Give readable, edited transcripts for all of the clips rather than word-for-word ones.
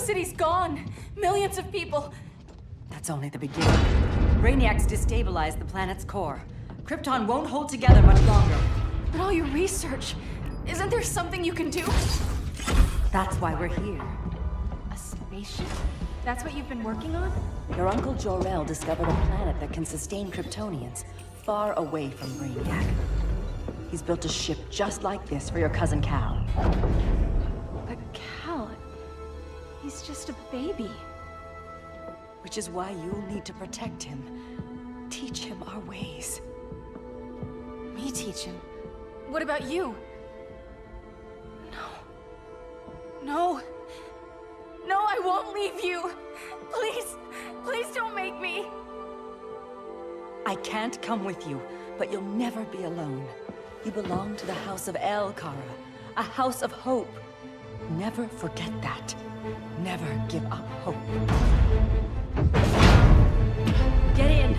city's gone. Millions of people. That's only the beginning. Brainiac's destabilized the planet's core. Krypton won't hold together much longer. But all your research, isn't there something you can do? That's why we're here. A spaceship? That's what you've been working on? Your Uncle Jor-El discovered a planet that can sustain Kryptonians, far away from Brainiac. He's built a ship just like this for your cousin Cal. But Cal, he's just a baby. Which is why you'll need to protect him. Teach him our ways. Me teach him? What about you? No. No, I won't leave you. Please, please don't make me. I can't come with you, but you'll never be alone. You belong to the House of El Kara, a house of hope. Never forget that. Never give up hope. Get in!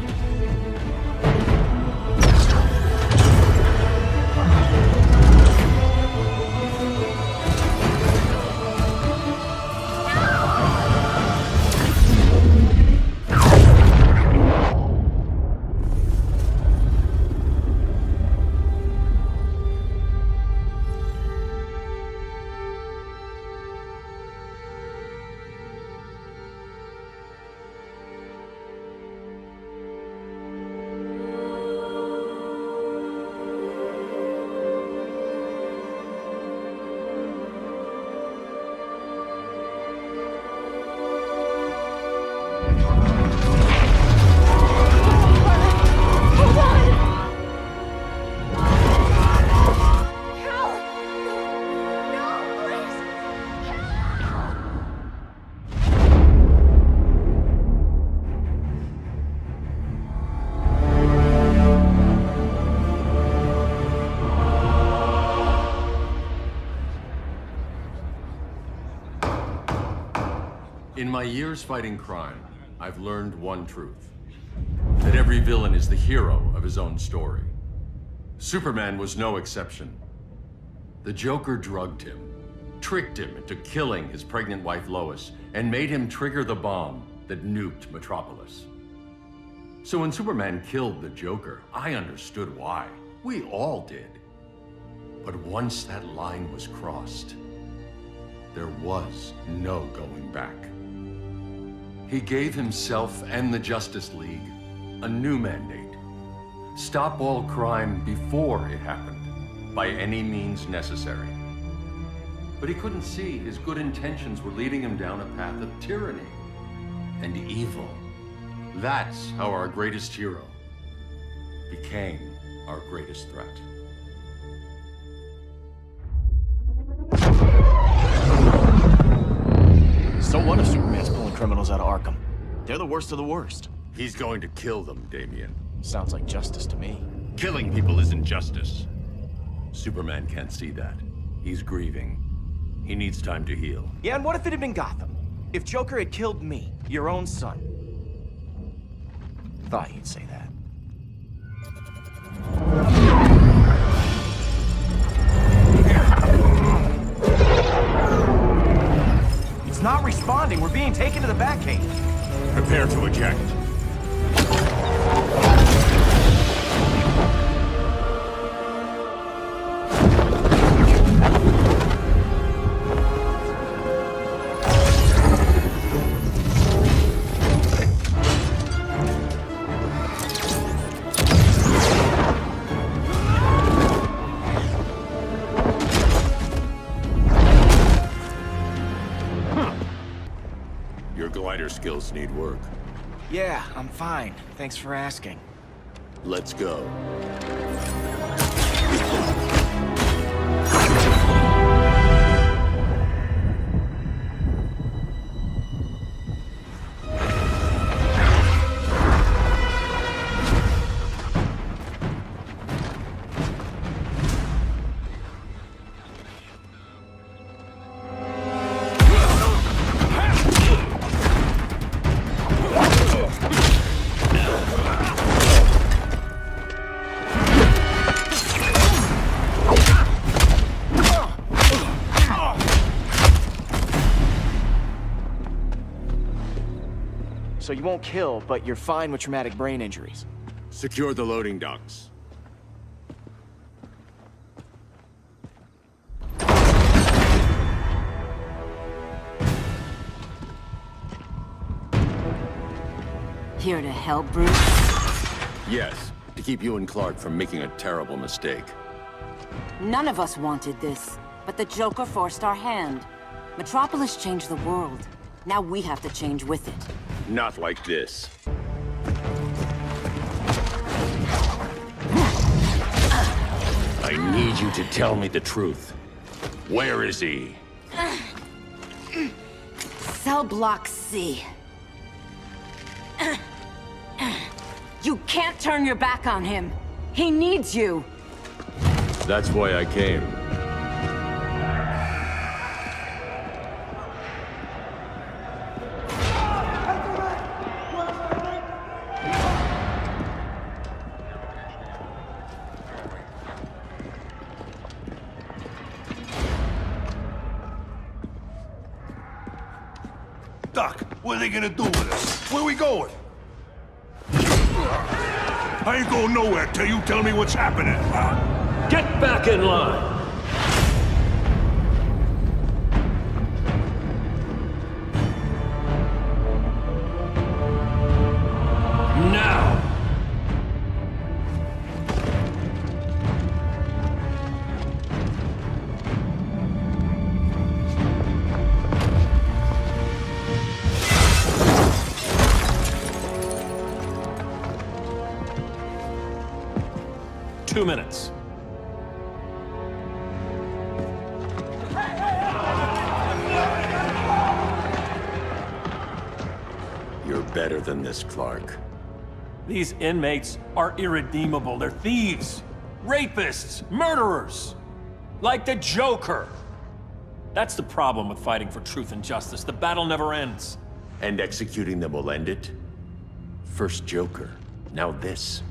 In my years fighting crime, I've learned one truth. That every villain is the hero of his own story. Superman was no exception. The Joker drugged him, tricked him into killing his pregnant wife Lois, and made him trigger the bomb that nuked Metropolis. So when Superman killed the Joker, I understood why. We all did. But once that line was crossed, there was no going back. He gave himself and the Justice League a new mandate. Stop all crime before it happened, by any means necessary. But he couldn't see his good intentions were leading him down a path of tyranny and evil. That's how our greatest hero became our greatest threat. So what if Superman's pulling criminals out of Arkham? They're the worst of the worst. He's going to kill them, Damian. Sounds like justice to me. Killing people isn't justice. Superman can't see that. He's grieving. He needs time to heal. Yeah, and what if it had been Gotham? If Joker had killed me, your own son? Thought you'd say that. It's not responding. We're being taken to the Batcave. Prepare to eject. Your glider skills need work. Yeah, I'm fine. Thanks for asking. Let's go. so you won't kill, but you're fine with traumatic brain injuries. Secure the loading docks. Here to help, Bruce? Yes, to keep you and Clark from making a terrible mistake. None of us wanted this, but the Joker forced our hand. Metropolis changed the world. Now we have to change with it. Not like this. I need you to tell me the truth. Where is he? Cell Block C. You can't turn your back on him. He needs you. That's why I came. Doc, what are they gonna do with us? Where we going? I ain't going nowhere till you tell me what's happening. Get back in line! Now! Two minutes. You're better than this, Clark. These inmates are irredeemable. They're thieves, rapists, murderers. Like the Joker. That's the problem with fighting for truth and justice. The battle never ends. And executing them will end it? First Joker, now this.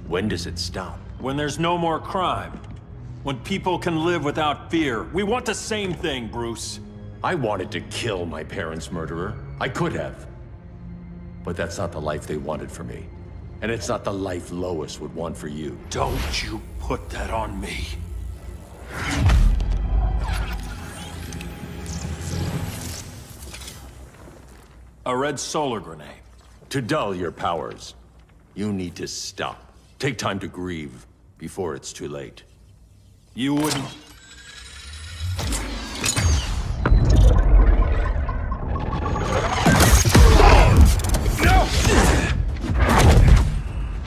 When does it stop? When there's no more crime. When people can live without fear. We want the same thing, Bruce. I wanted to kill my parents' murderer. I could have. But that's not the life they wanted for me. And it's not the life Lois would want for you. Don't you put that on me. A red solar grenade. To dull your powers, you need to stop. Take time to grieve before it's too late. You wouldn't...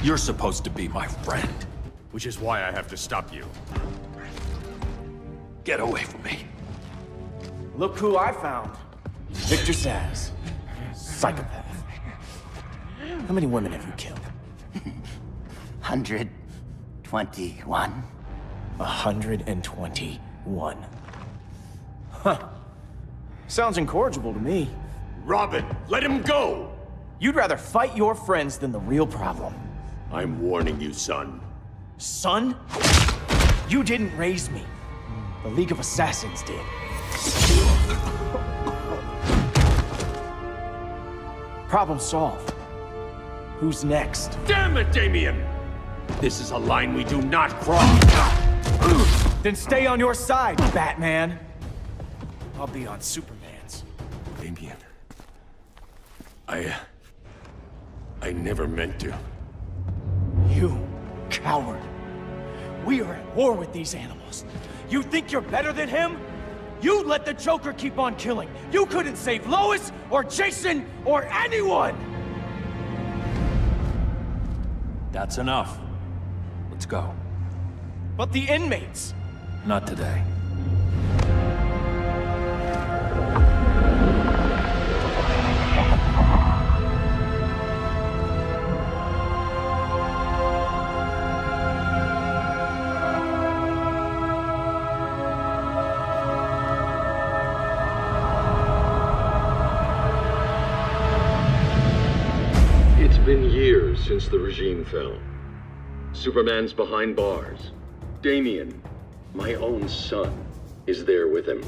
You're supposed to be my friend. Which is why I have to stop you. Get away from me. Look who I found. Victor Zsasz. Psychopath. How many women have you killed? 121. 121. Huh. Sounds incorrigible to me. Robin, let him go! You'd rather fight your friends than the real problem. I'm warning you, son. Son? You didn't raise me. The League of Assassins did. Problem solved. Who's next? Damn it, Damien! This is a line we do not cross. Then stay on your side, Batman. I'll be on Superman's. Damien. I never meant to. You coward. We are at war with these animals. You think you're better than him? You let the Joker keep on killing. You couldn't save Lois, or Jason, or anyone! That's enough. Let's go. But the inmates. Not today. It's been years since the regime fell. Superman's behind bars. Damien, my own son, is there with him.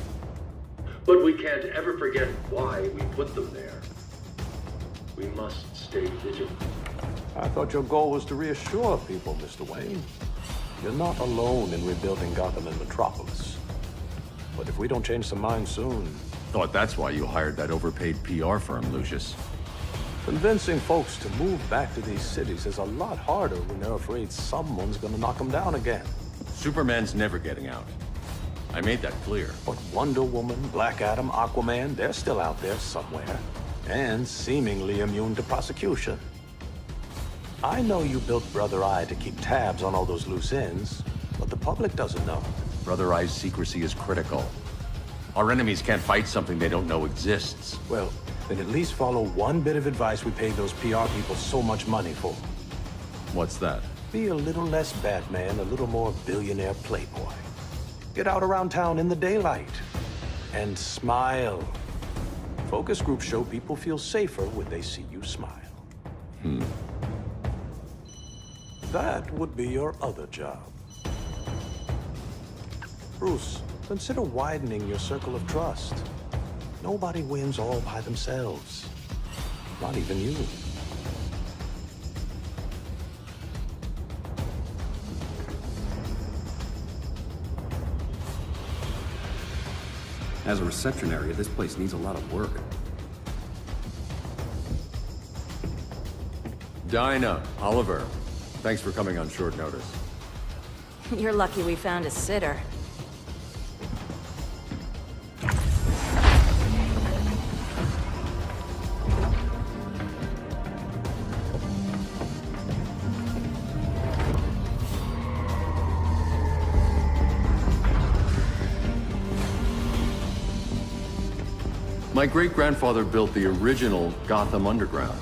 But we can't ever forget why we put them there. We must stay vigilant. I thought your goal was to reassure people, Mr. Wayne. You're not alone in rebuilding Gotham and Metropolis. But if we don't change some minds soon... Thought that's why you hired that overpaid PR firm, Lucius. Convincing folks to move back to these cities is a lot harder when they're afraid someone's gonna knock them down again. Superman's never getting out. I made that clear. But Wonder Woman, Black Adam, Aquaman, they're still out there somewhere. And seemingly immune to prosecution. I know you built Brother Eye to keep tabs on all those loose ends, but the public doesn't know. Brother Eye's secrecy is critical. Our enemies can't fight something they don't know exists. Well, then at least follow one bit of advice we paid those PR people so much money for. What's that? Be a little less Batman, a little more billionaire playboy. Get out around town in the daylight. And smile. Focus groups show people feel safer when they see you smile. That would be your other job. Bruce, consider widening your circle of trust. Nobody wins all by themselves. Not even you. As a reception area, this place needs a lot of work. Dinah, Oliver, thanks for coming on short notice. You're lucky we found a sitter. My great-grandfather built the original Gotham Underground.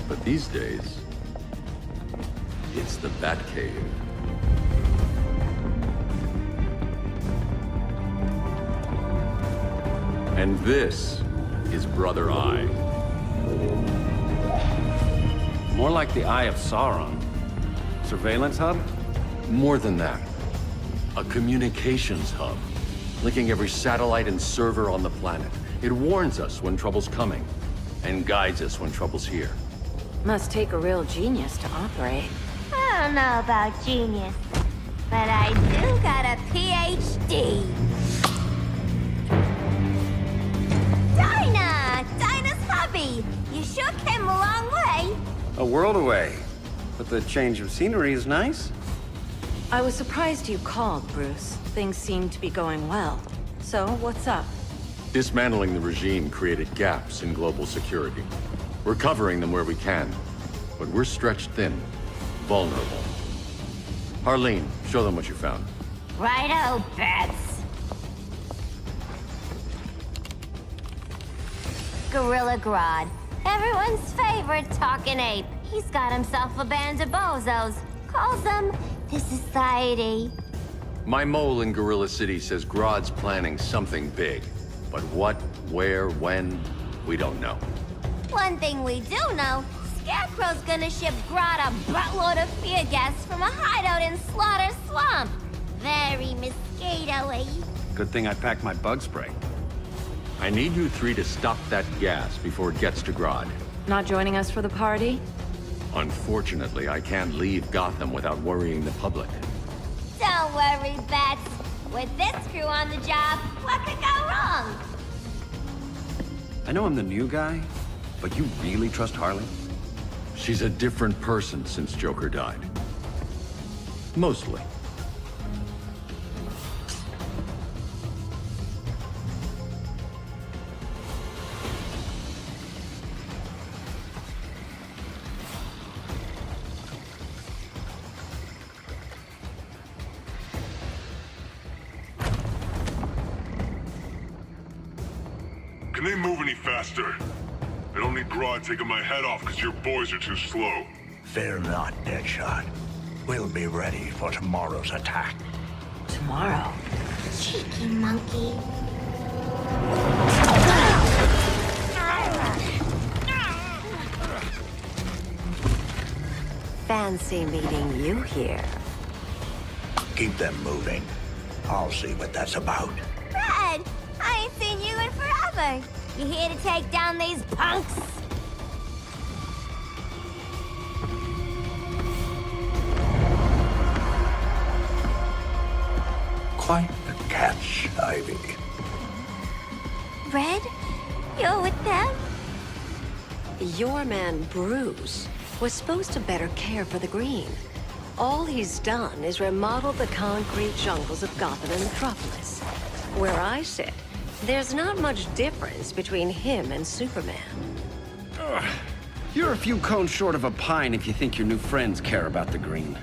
But these days, it's the Batcave. And this is Brother Eye. More like the Eye of Sauron. Surveillance hub? More than that. A communications hub, linking every satellite and server on the planet. It warns us when trouble's coming, and guides us when trouble's here. Must take a real genius to operate. I don't know about genius, but I do got a PhD. Dinah! Dinah's hubby! You sure came a long way. A world away. But the change of scenery is nice. I was surprised you called, Bruce. Things seem to be going well. So, what's up? Dismantling the regime created gaps in global security. We're covering them where we can, but we're stretched thin, vulnerable. Harleen, show them what you found. Righto, Bats. Gorilla Grodd. Everyone's favorite talking ape. He's got himself a band of bozos. Calls them the Society. My mole in Gorilla City says Grodd's planning something big. But what, where, when, we don't know. One thing we do know, Scarecrow's gonna ship Grodd a buttload of fear gas from a hideout in Slaughter Swamp. Very mosquito-y. Good thing I packed my bug spray. I need you three to stop that gas before it gets to Grodd. Not joining us for the party? Unfortunately, I can't leave Gotham without worrying the public. Don't worry, Bats. With this crew on the job, what could go wrong? I know I'm the new guy, but you really trust Harley? She's a different person since Joker died. Mostly. Can they move any faster? I don't need Grodd taking my head off because your boys are too slow. Fear not, Deadshot. We'll be ready for tomorrow's attack. Tomorrow? Cheeky monkey. Fancy meeting you here. Keep them moving. I'll see what that's about. Red, I ain't seen you in forever. You here to take down these punks? Quite the catch, Ivy. Red? You're with them? Your man, Bruce, was supposed to better care for the Green. All he's done is remodel the concrete jungles of Gotham and Metropolis. Where I sit, there's not much difference between him and Superman. You're a few cones short of a pine if you think your new friends care about the Green.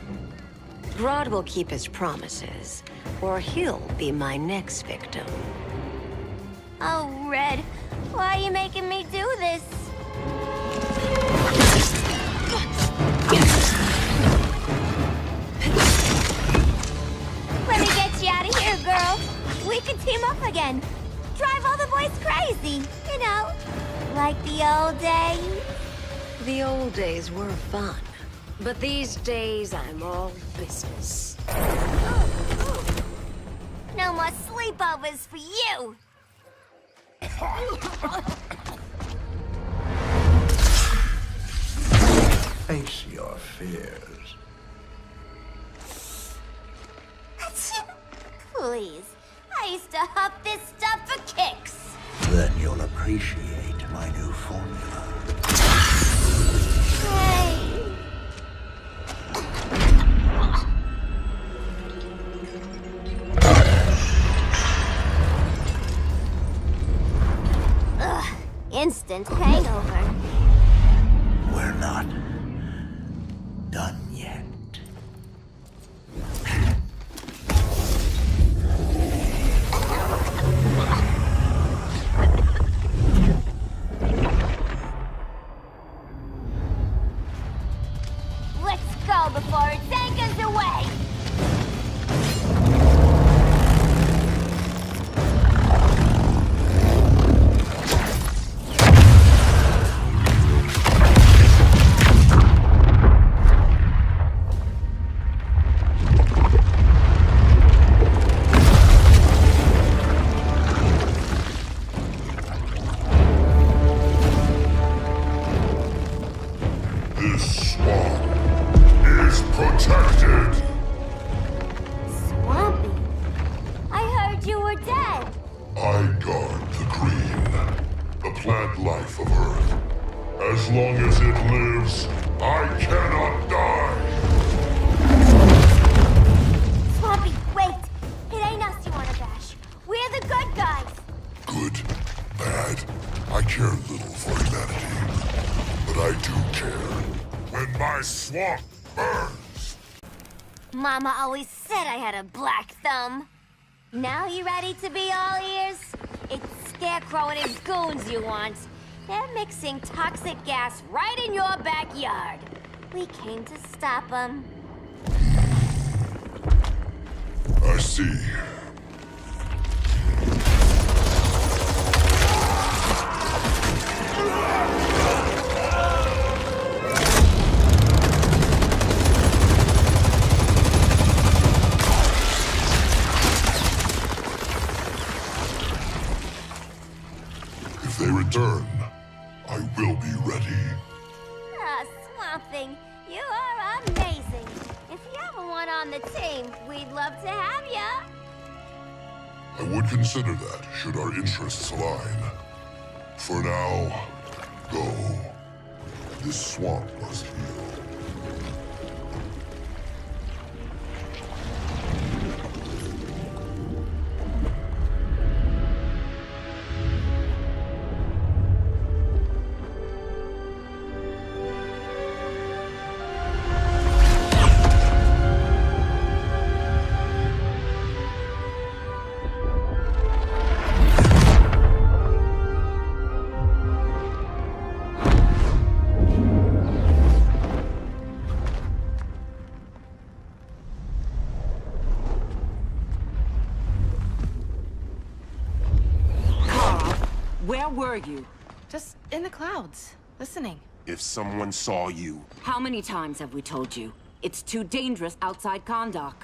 Grodd will keep his promises, or he'll be my next victim. Oh, Red, why are you making me do this? Let me get you out of here, girl. We could team up again. Drive all the boys crazy, you know, like the old days. The old days were fun, but these days I'm all business. No more sleepovers for you. Face your fears. Please, I used to huff this stuff for kicks. Then you'll appreciate my new formula. Hey. Ugh, instant hangover. We're not done yet. Let's go before it anchors away! This swamp is protected. Swampy? I heard you were dead. I guard the Green, the plant life of Earth. As long as it lives, I cannot die. Swampy, wait! It ain't us you wanna bash. We're the good guys. Good, bad, I care little for humanity. But I do care when my swamp burns. Mama always said I had a black thumb. Now you ready to be all ears? It's Scarecrow and his goons you want. They're mixing toxic gas right in your backyard. We came to stop them. I see. If they return, I will be ready. Ah, Swamp Thing, you are amazing. If you ever want on the team, we'd love to have ya. I would consider that, should our interests align. For now, go. This swamp must heal. Where were you? Just in the clouds, listening. If someone saw you, How many times have we told you? It's too dangerous outside Kahndaq.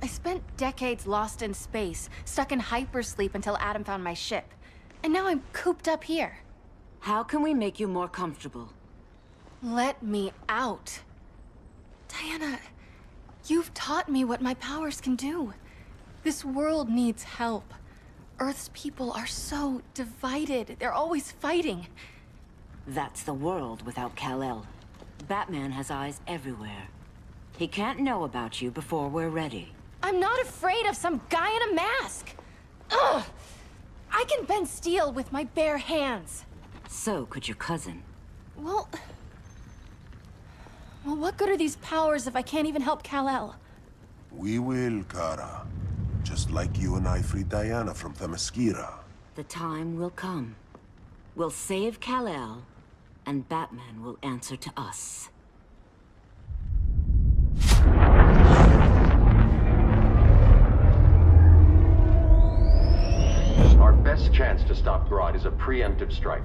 I spent decades lost in space, stuck in hypersleep until Adam found my ship. And now I'm cooped up here. How can we make you more comfortable? Let me out. Diana, you've taught me what my powers can do. This world needs help. Earth's people are so divided. They're always fighting. That's the world without Kal-El. Batman has eyes everywhere. He can't know about you before we're ready. I'm not afraid of some guy in a mask. Ugh! I can bend steel with my bare hands. So could your cousin. Well, what good are these powers if I can't even help Kal-El? We will, Kara. Just like you and I freed Diana from Themyscira. The time will come. We'll save Kal-El, and Batman will answer to us. Our best chance to stop Grodd is a preemptive strike.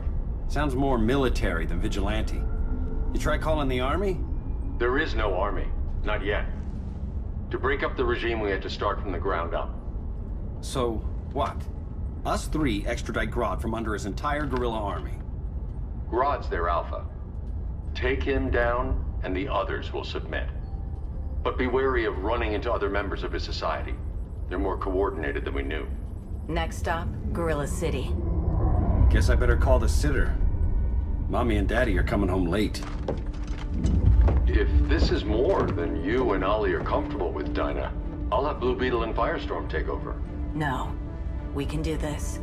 Sounds more military than vigilante. You try calling the army? There is no army. Not yet. To break up the regime, we had to start from the ground up. So, what? Us three extradite Grodd from under his entire guerrilla army. Grodd's their alpha. Take him down, and the others will submit. But be wary of running into other members of his society. They're more coordinated than we knew. Next stop, Gorilla City. Guess I better call the sitter. Mommy and Daddy are coming home late. If this is more than you and Ollie are comfortable with, Dinah, I'll have Blue Beetle and Firestorm take over. No. We can do this.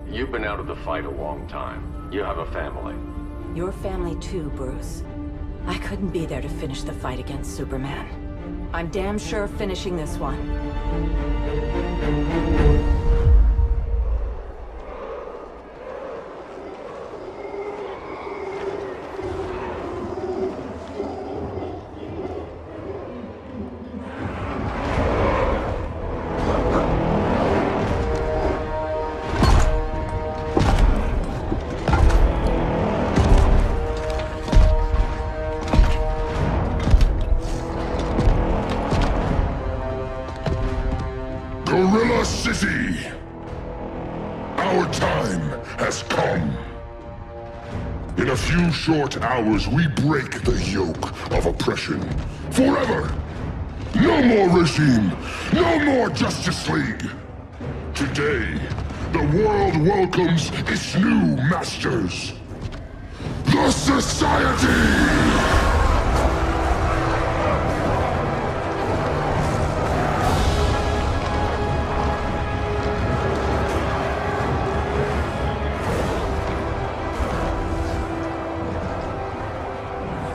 You've been out of the fight a long time. You have a family. Your family too, Bruce. I couldn't be there to finish the fight against Superman. I'm damn sure finishing this one. Gorilla City! Our time has come. In a few short hours, we break the yoke of oppression. Forever! No more regime! No more Justice League! Today, the world welcomes its new masters. The Society!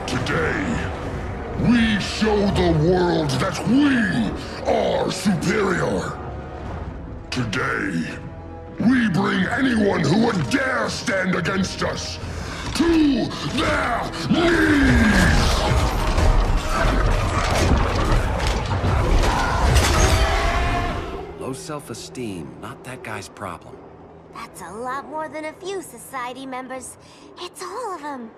Today, we show the world that we are superior. Today, we bring anyone who would dare stand against us to their knees! Low self-esteem, not that guy's problem. That's a lot more than a few Society members. It's all of them.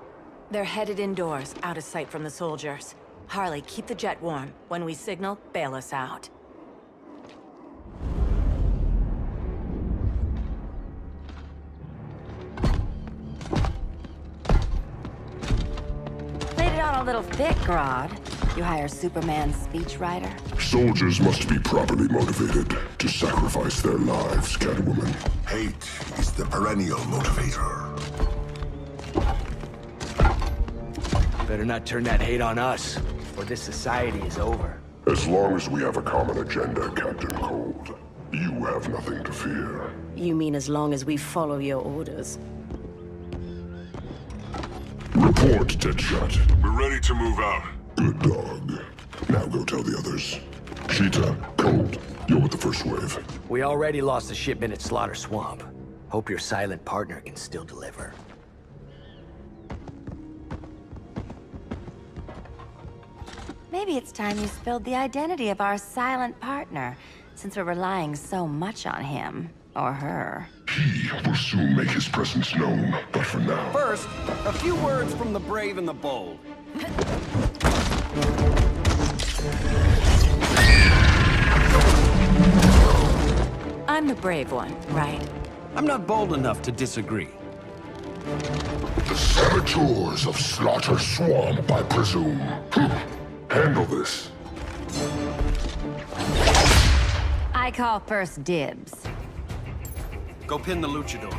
They're headed indoors, out of sight from the soldiers. Harley, keep the jet warm. When we signal, bail us out. Played it on a little thick, Grodd. You hire Superman's speechwriter? Soldiers must be properly motivated to sacrifice their lives, Catwoman. Hate is the perennial motivator. Better not turn that hate on us, or this society is over. As long as we have a common agenda, Captain Cold, you have nothing to fear. You mean as long as we follow your orders? Report, Deadshot. We're ready to move out. Good dog. Now go tell the others. Cheetah, Cold, you're with the first wave. We already lost a shipment at Slaughter Swamp. Hope your silent partner can still deliver. Maybe it's time you spilled the identity of our silent partner, since we're relying so much on him. Or her. He will soon make his presence known, but for now... First, a few words from the brave and the bold. I'm the brave one, right? I'm not bold enough to disagree. The saboteurs of Slaughter Swamp, I presume. Handle this. I call first dibs. Go pin the luchador.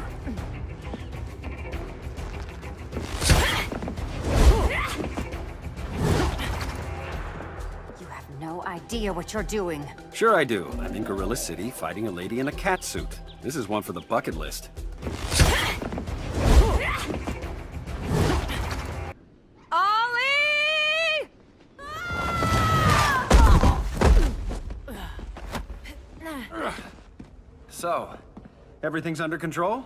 You have no idea what you're doing. Sure I do. I'm in Gorilla City fighting a lady in a cat suit. This is one for the bucket list. Ollie! So, everything's under control?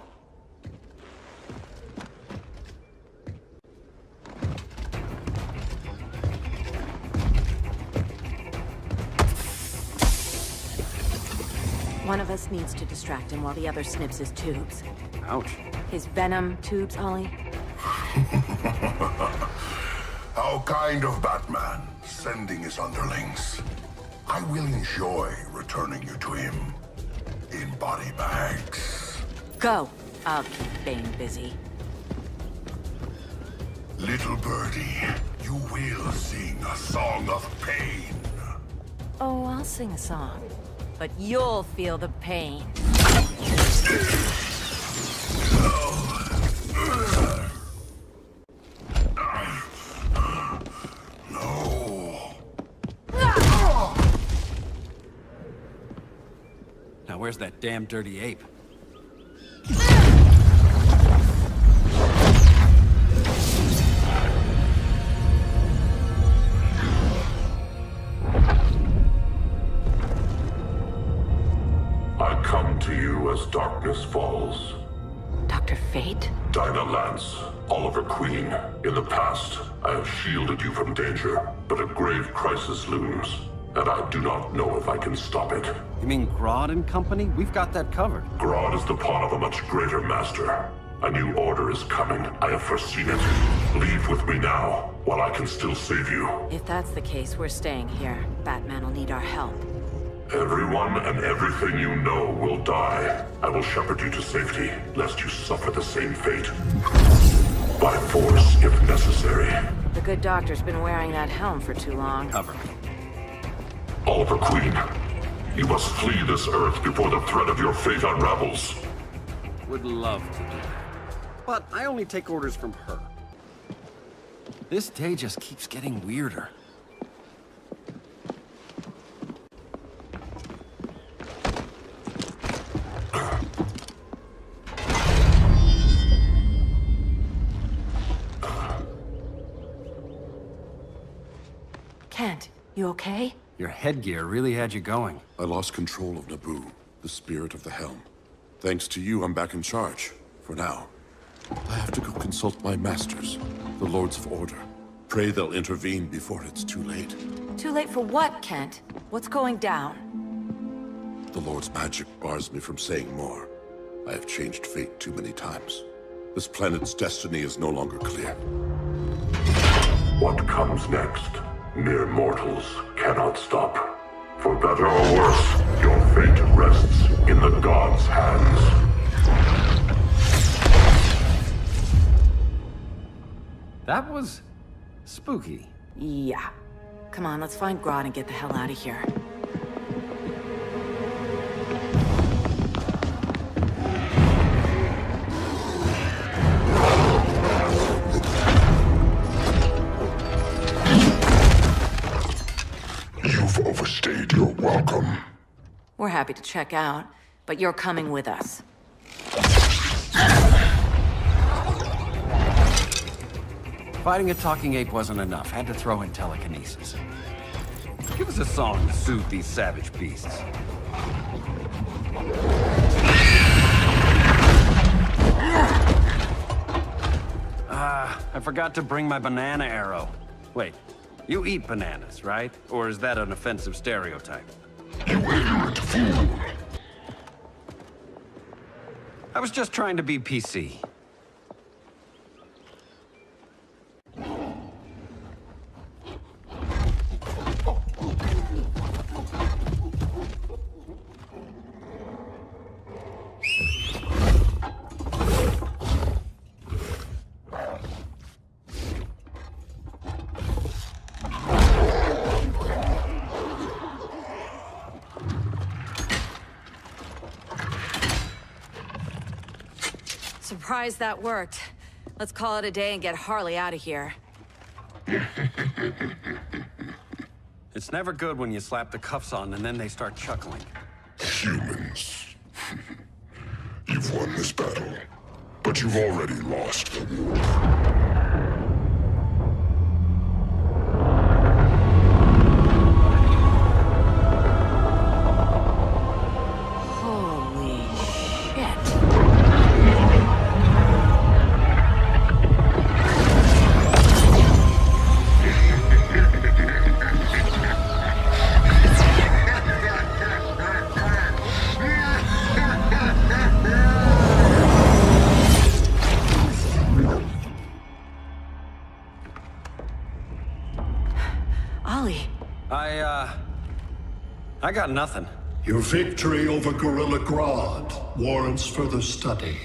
One of us needs to distract him while the other snips his tubes. Ouch. His venom tubes, Ollie? How kind of Batman, sending his underlings. I will enjoy returning you to him in body bags. Go. I'll keep Bane busy. Little birdie, you will sing a song of pain. Oh, I'll sing a song. But you'll feel the pain. No. Now where's that damn dirty ape? I come to you as darkness falls. Dr. Fate? Dinah Lance, Oliver Queen. In the past, I have shielded you from danger, but a grave crisis looms, and I do not know if I can stop it. You mean Grodd and company? We've got that covered. Grodd is the pawn of a much greater master. A new order is coming. I have foreseen it. Leave with me now, while I can still save you. If that's the case, we're staying here. Batman will need our help. Everyone and everything you know will die. I will shepherd you to safety, lest you suffer the same fate. By force, if necessary. The good doctor's been wearing that helm for too long. Cover me. Oliver Queen, you must flee this Earth before the threat of your fate unravels. Would love to do that. But I only take orders from her. This day just keeps getting weirder. Kent, you okay? Your headgear really had you going. I lost control of Naboo, the spirit of the helm. Thanks to you, I'm back in charge. For now. I have to go consult my masters, the Lords of Order. Pray they'll intervene before it's too late. Too late for what, Kent? What's going down? The Lord's magic bars me from saying more. I have changed fate too many times. This planet's destiny is no longer clear. What comes next? Mere mortals cannot stop. For better or worse, your fate rests in the gods' hands. That was spooky. Yeah. Come on, let's find Grodd and get the hell out of here. You've overstayed your welcome. We're happy to check out, but you're coming with us. Fighting a talking ape wasn't enough. Had to throw in telekinesis. Give us a song to soothe these savage beasts. I forgot to bring my banana arrow. Wait, you eat bananas, right? Or is that an offensive stereotype? You ignorant fool! I was just trying to be PC. surprised that worked. Let's call it a day and get Harley out of here. It's never good when you slap the cuffs on and then they start chuckling. Humans. You've won this battle, but you've already lost the war. I got nothing. Your victory over Gorilla Grodd warrants further study.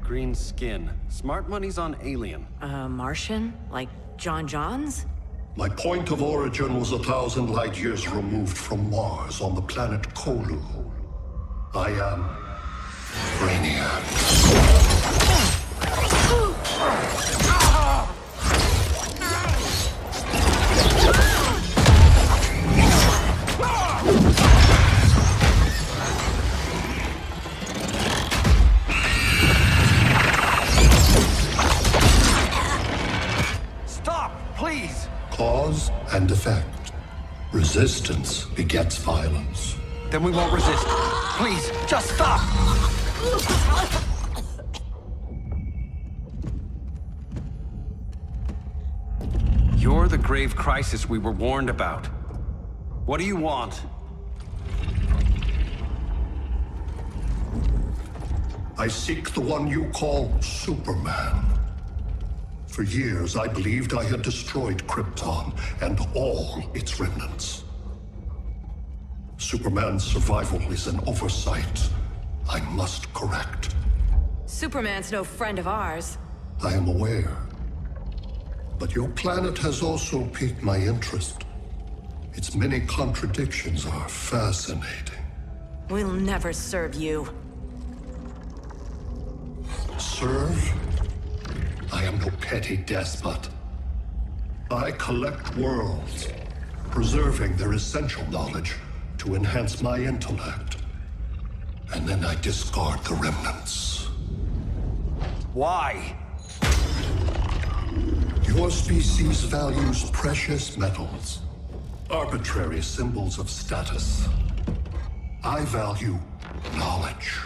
Green skin. Smart money's on alien. Martian? Like John Johns? My point of origin was 1,000 light years removed from Mars on the planet Kolu. I am Brainiac. Stop, please! Cause and effect. Resistance begets violence. Then we won't resist. Please, just stop! You're the grave crisis we were warned about. What do you want? I seek the one you call Superman. For years, I believed I had destroyed Krypton and all its remnants. Superman's survival is an oversight I must correct. Superman's no friend of ours. I am aware. But your planet has also piqued my interest. Its many contradictions are fascinating. We'll never serve you. Serve? I am no petty despot. I collect worlds, preserving their essential knowledge to enhance my intellect. And then I discard the remnants. Why? Your species values precious metals, arbitrary symbols of status. I value knowledge.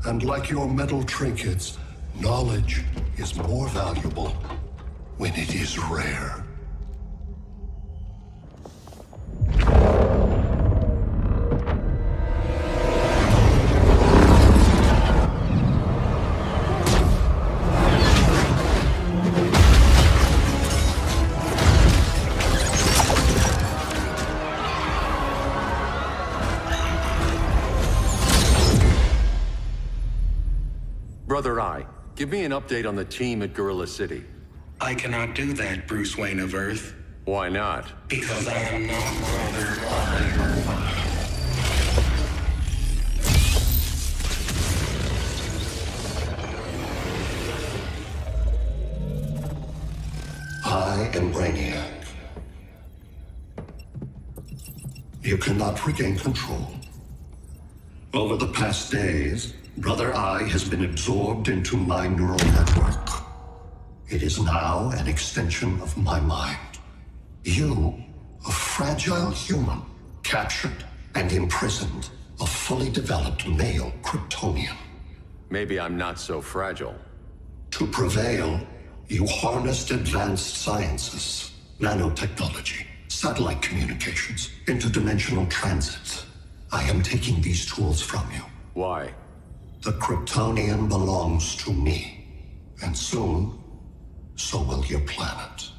And like your metal trinkets, knowledge is more valuable when it is rare. Brother Eye, give me an update on the team at Gorilla City. I cannot do that, Bruce Wayne of Earth. Why not? Because I am not Brother Eye. I am Brainiac. You cannot regain control. Over the past days, Brother Eye has been absorbed into my neural network. It is now an extension of my mind. You, a fragile human, captured and imprisoned a fully developed male Kryptonian. Maybe I'm not so fragile. To prevail, you harnessed advanced sciences, nanotechnology, satellite communications, interdimensional transit. I am taking these tools from you. Why? The Kryptonian belongs to me. And soon, so will your planet.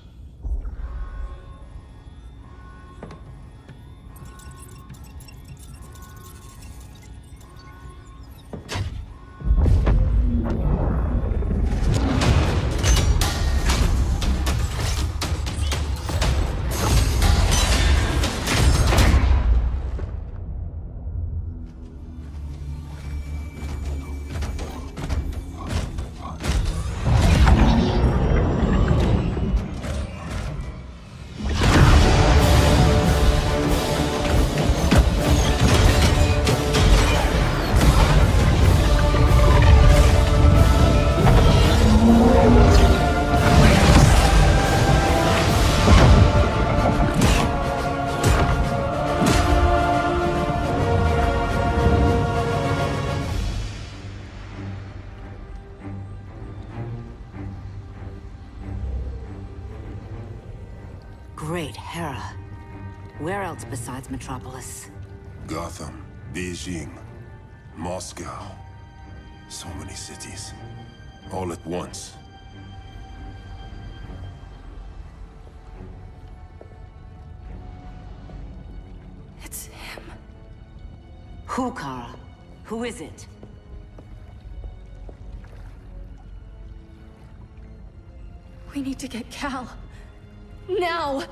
besides Metropolis. Gotham, Beijing, Moscow. So many cities. All at once. It's him. Who, Kara? Who is it? We need to get Cal. Now!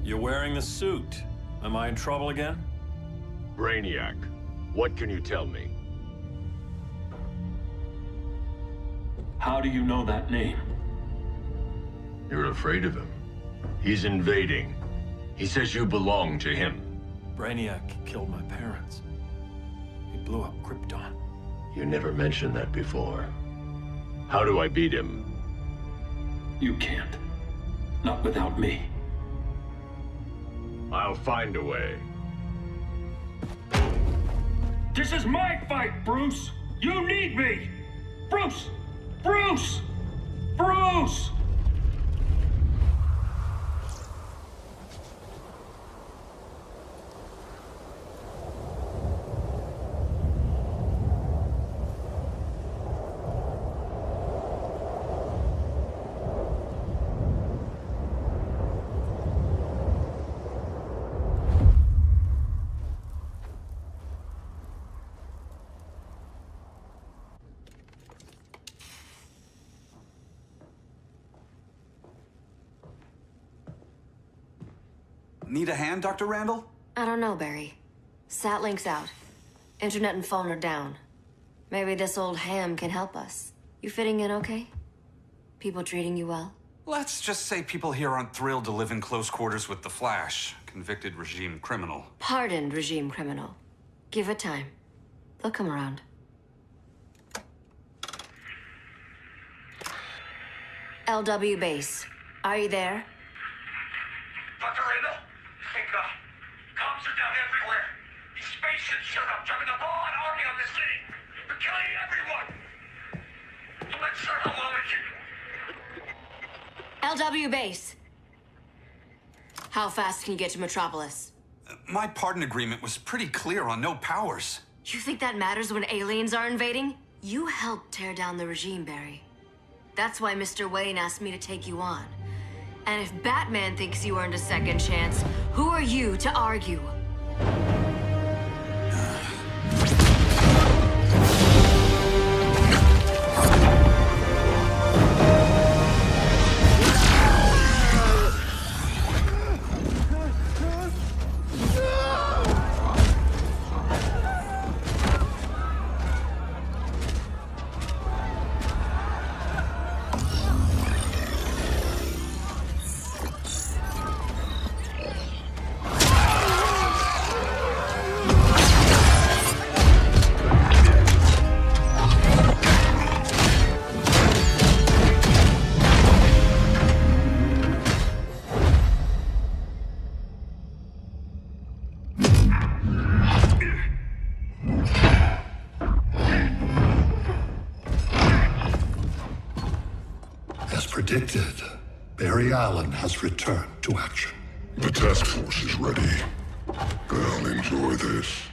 You're wearing the suit. Am I in trouble again? Brainiac, what can you tell me? How do you know that name? You're afraid of him. He's invading. He says you belong to him. Brainiac killed my parents. He blew up Krypton. You never mentioned that before. How do I beat him? You can't. Not without me. I'll find a way. This is my fight, Bruce! You need me! Bruce! Bruce! Bruce! Need a hand, Dr. Randall? I don't know, Barry. Satlink's out. Internet and phone are down. Maybe this old ham can help us. You fitting in okay? People treating you well? Let's just say people here aren't thrilled to live in close quarters with the Flash, convicted regime criminal. Pardoned regime criminal. Give it time. They'll come around. LW base. Are you there? Dr. Randall? Hey, comms are down everywhere. These spaceships showed up, driving the ball and army on the city. They're killing everyone. I'm not sure how long it can... LW base. How fast can you get to Metropolis? My pardon agreement was pretty clear on no powers. You think that matters when aliens are invading? You helped tear down the regime, Barry. That's why Mr. Wayne asked me to take you on. And if Batman thinks you earned a second chance, who are you to argue? Predicted, Barry Allen has returned to action. The task force is ready. I'll enjoy this.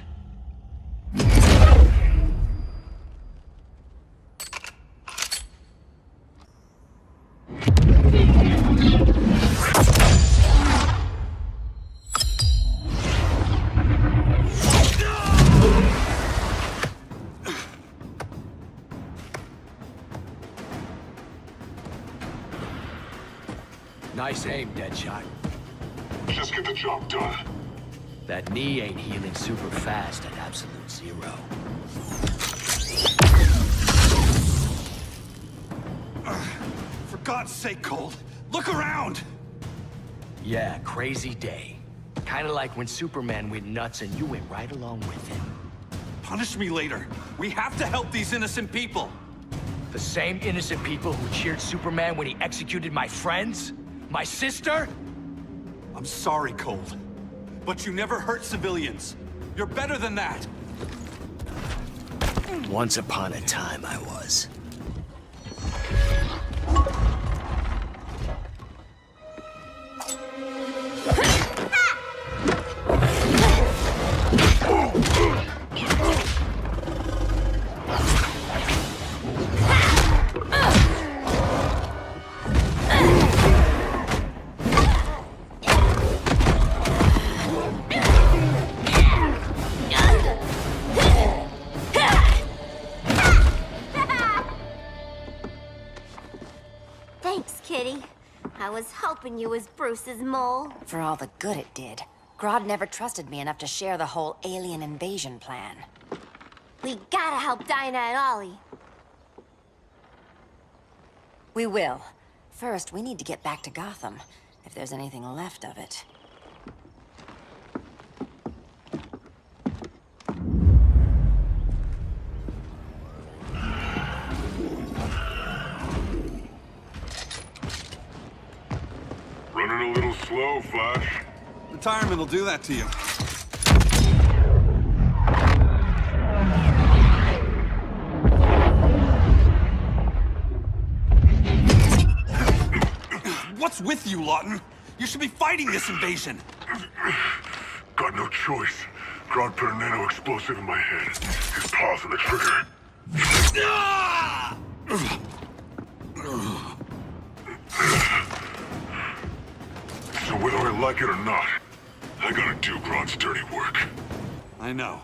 Nice aim, Deadshot. Just get the job done. That knee ain't healing super fast at absolute zero. For God's sake, Cold, look around! Yeah, crazy day. Kinda like when Superman went nuts and you went right along with him. Punish me later. We have to help these innocent people. The same innocent people who cheered Superman when he executed my friends? My sister? I'm sorry, Cold. But you never hurt civilians. You're better than that. Once upon a time, I was. Thanks, Kitty. I was hoping you was Bruce's mole. For all the good it did. Grodd never trusted me enough to share the whole alien invasion plan. We gotta help Dinah and Ollie. We will. First, we need to get back to Gotham, if there's anything left of it. Running a little slow, Flash. Retirement will do that to you. What's with you, Lawton? You should be fighting this invasion. Got no choice. Grodd put a nano-explosive in my head. His paws on the trigger. So whether I like it or not, I gotta do Grodd's dirty work. I know.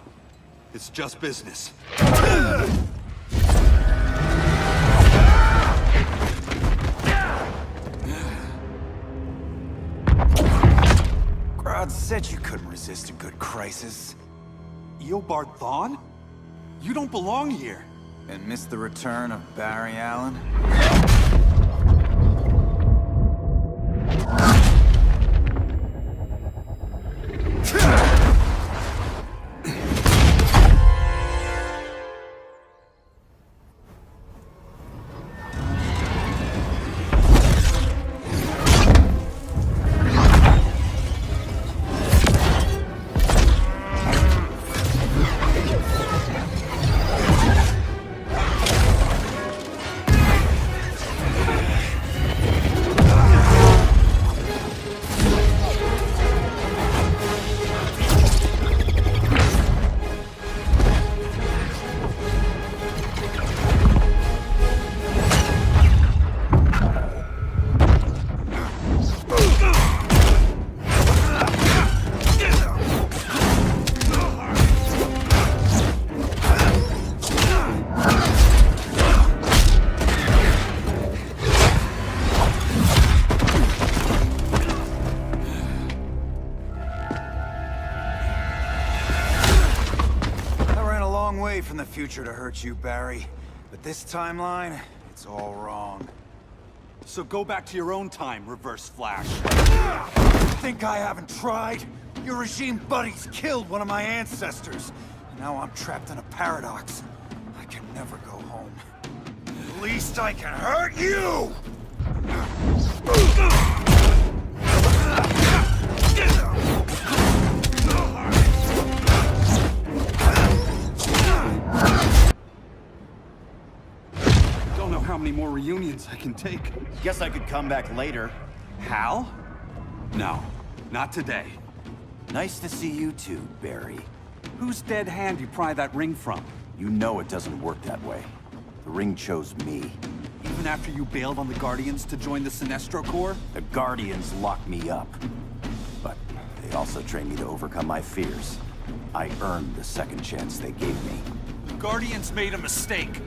It's just business. Grodd said you couldn't resist a good crisis. Eobard Thawne? You don't belong here. And miss the return of Barry Allen? From the future to hurt you, Barry. But this timeline, it's all wrong. So go back to your own time, Reverse Flash. Think I haven't tried? Your regime buddies killed one of my ancestors. Now I'm trapped in a paradox. I can never go home. At least I can hurt you! Don't know how many more reunions I can take. Guess I could come back later. Hal? No, not today. Nice to see you too, Barry. Whose dead hand you pry that ring from? You know it doesn't work that way. The ring chose me. Even after you bailed on the Guardians to join the Sinestro Corps? The Guardians locked me up. But they also trained me to overcome my fears. I earned the second chance they gave me. The Guardians made a mistake.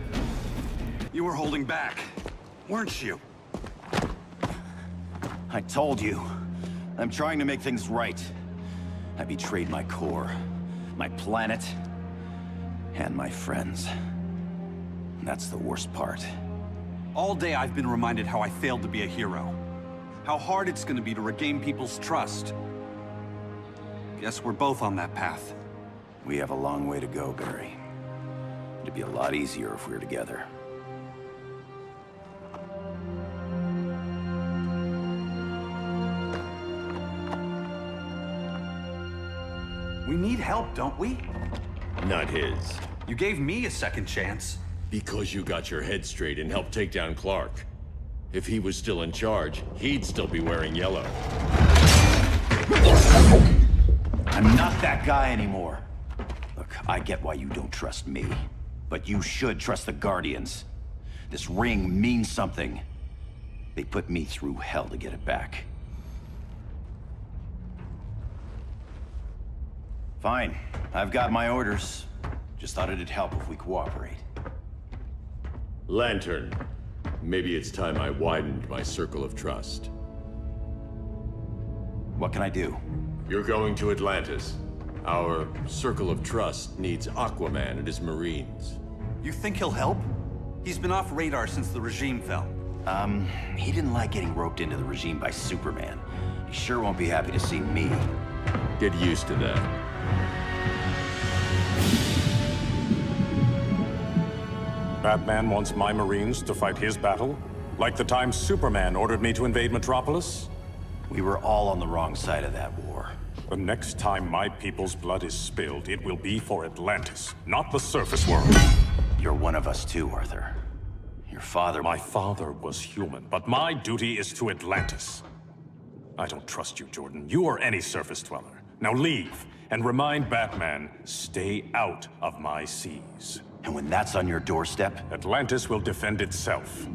You were holding back, weren't you? I told you. I'm trying to make things right. I betrayed my core, my planet, and my friends. And that's the worst part. All day I've been reminded how I failed to be a hero. How hard it's gonna be to regain people's trust. Guess we're both on that path. We have a long way to go, Barry. It'd be a lot easier if we were together. We need help, don't we? Not his. You gave me a second chance. Because you got your head straight and helped take down Clark. If he was still in charge, he'd still be wearing yellow. I'm not that guy anymore. Look, I get why you don't trust me. But you should trust the Guardians. This ring means something. They put me through hell to get it back. Fine. I've got my orders. Just thought it'd help if we cooperate. Lantern. Maybe it's time I widened my circle of trust. What can I do? You're going to Atlantis. Our circle of trust needs Aquaman and his Marines. You think he'll help? He's been off radar since the regime fell. He didn't like getting roped into the regime by Superman. He sure won't be happy to see me. Get used to that. Batman wants my Marines to fight his battle? Like the time Superman ordered me to invade Metropolis? We were all on the wrong side of that war. The next time my people's blood is spilled, it will be for Atlantis, not the surface world. You're one of us too, Arthur. Your father... My father was human, but my duty is to Atlantis. I don't trust you, Jordan. You or any surface dweller. Now leave, and remind Batman, stay out of my seas. And when that's on your doorstep? Atlantis will defend itself.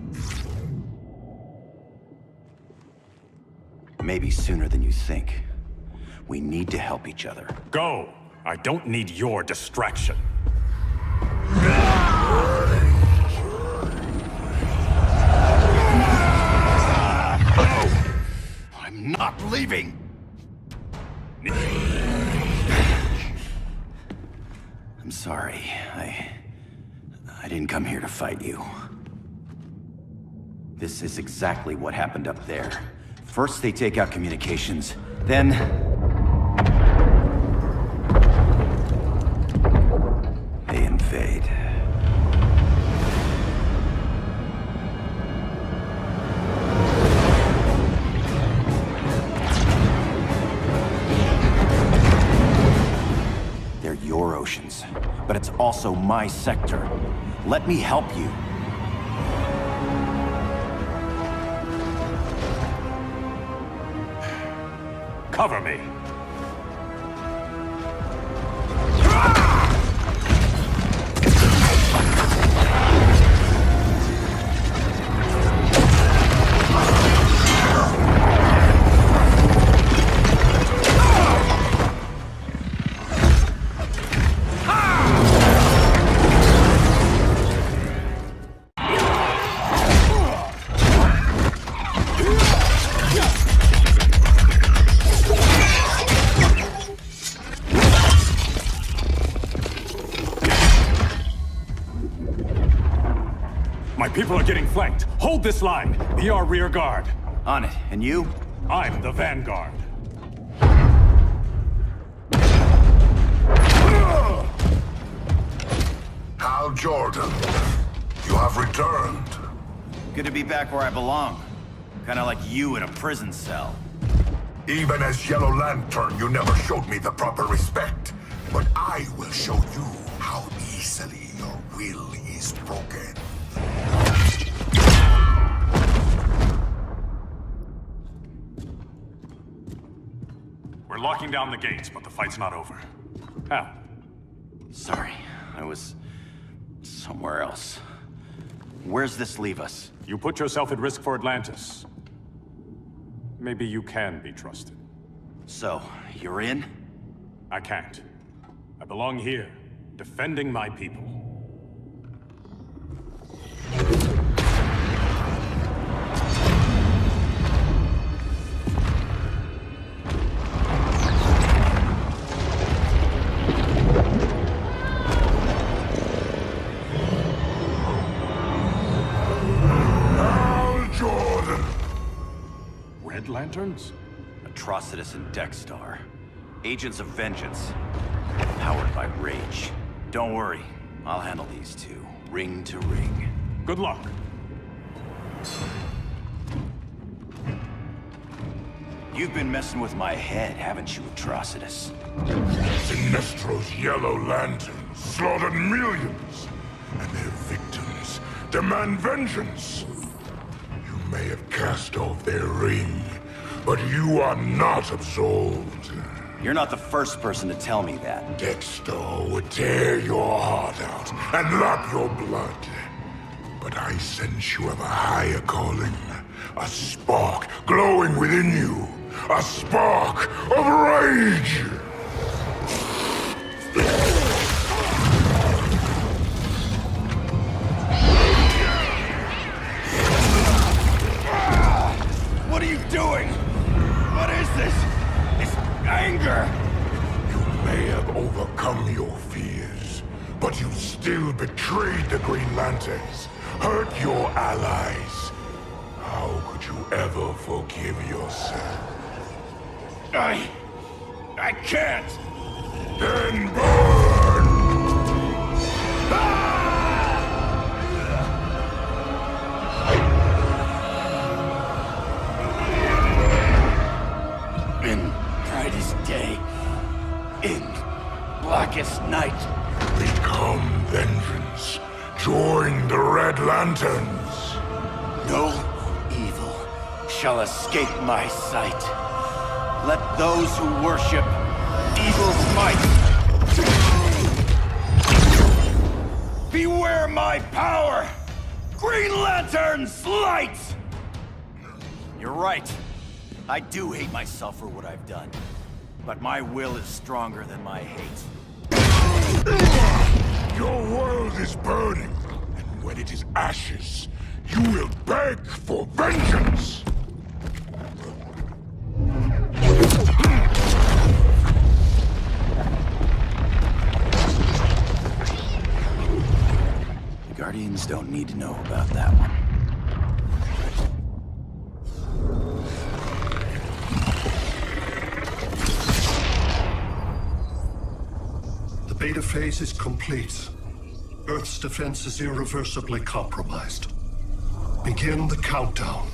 Maybe sooner than you think. We need to help each other. Go! I don't need your distraction. I'm not leaving! I'm sorry. I didn't come here to fight you. This is exactly what happened up there. First they take out communications, then... they invade. They're your oceans, but it's also my sector. Let me help you. Cover me. People are getting flanked. Hold this line. Be our rear guard. On it. And you? I'm the vanguard. Hal Jordan, you have returned. Good to be back where I belong. Kinda like you in a prison cell. Even as Yellow Lantern, you never showed me the proper respect. But I will show you how easily your will is broken. We're locking down the gates, but the fight's not over. Hal. Sorry, I was somewhere else. Where's this leave us? You put yourself at risk for Atlantis. Maybe you can be trusted. So, you're in? I can't. I belong here, defending my people. Lanterns? Atrocitus and Dexstar. Agents of Vengeance. Powered by rage. Don't worry, I'll handle these two, ring to ring. Good luck. You've been messing with my head, haven't you, Atrocitus? Sinestro's Yellow Lanterns slaughtered millions, and their victims demand vengeance. You may have cast off their ring, but you are not absolved. You're not the first person to tell me that. Dexter would tear your heart out and lap your blood. But I sense you have a higher calling. A spark glowing within you. A spark of rage! What are you doing? What is this? It's anger! You may have overcome your fears, but you still betrayed the Green Lanterns, hurt your allies. How could you ever forgive yourself? I can't! Then burn! In brightest day, in blackest night. Become vengeance. Join the Red Lanterns. No evil shall escape my sight. Let those who worship evil's might beware my power! Green Lantern's light! You're right. I do hate myself for what I've done. But my will is stronger than my hate. Your world is burning, and when it is ashes, you will beg for vengeance! The Guardians don't need to know about that one. The beta phase is complete. Earth's defense is irreversibly compromised. Begin the countdown.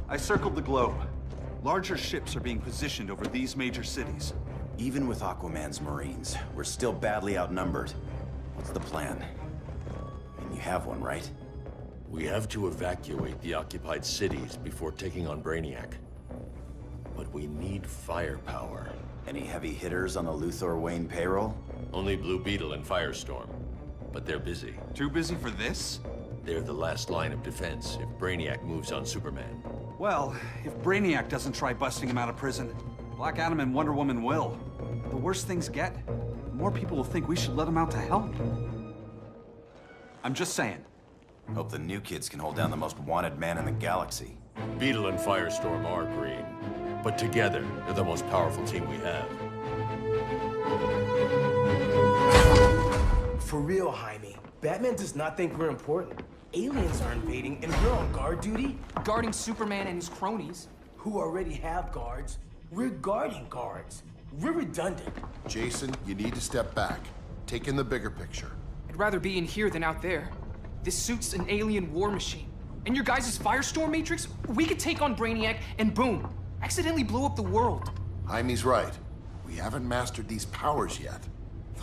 I circled the globe. Larger ships are being positioned over these major cities. Even with Aquaman's Marines, we're still badly outnumbered. What's the plan? And you have one, right? We have to evacuate the occupied cities before taking on Brainiac. But we need firepower. Any heavy hitters on the Luthor Wayne payroll? Only Blue Beetle and Firestorm. But they're busy. Too busy for this? They're the last line of defense if Brainiac moves on Superman. Well, if Brainiac doesn't try busting him out of prison, Black Adam and Wonder Woman will. The worse things get, the more people will think we should let him out to help. I'm just saying. Hope the new kids can hold down the most wanted man in the galaxy. Beetle and Firestorm are green, but together, they're the most powerful team we have. For real, Jaime. Batman does not think we're important. Aliens are invading, and we're on guard duty? Guarding Superman and his cronies. Who already have guards. We're guarding guards. We're redundant. Jason, you need to step back. Take in the bigger picture. I'd rather be in here than out there. This suit's an alien war machine. And your guys' Firestorm Matrix, we could take on Brainiac and boom, accidentally blow up the world. Jaime's right. We haven't mastered these powers yet.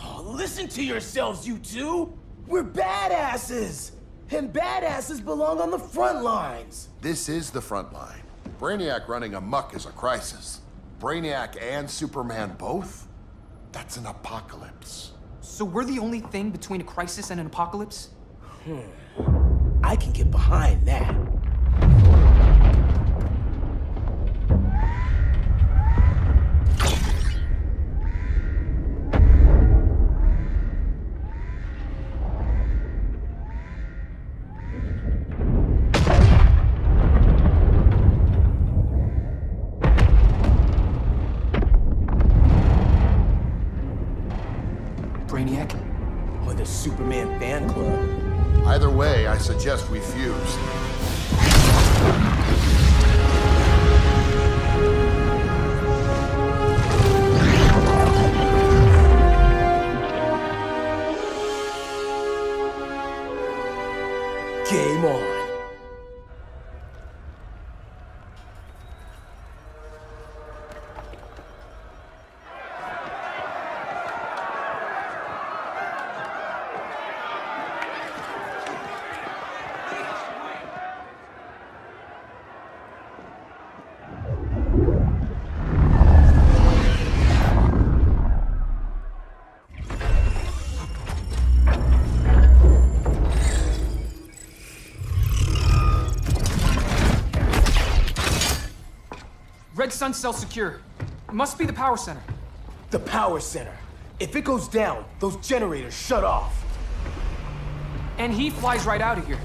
Oh, listen to yourselves, you two! We're badasses! And badasses belong on the front lines! This is the front line. Brainiac running amok is a crisis. Brainiac and Superman both? That's an apocalypse. So we're the only thing between a crisis and an apocalypse? I can get behind that. Brainiac? Or the Superman fan club. Either way, I suggest we fuse. Game on. Red Sun cell secure. It must be the power center. The power center. If it goes down, those generators shut off. And he flies right out of here.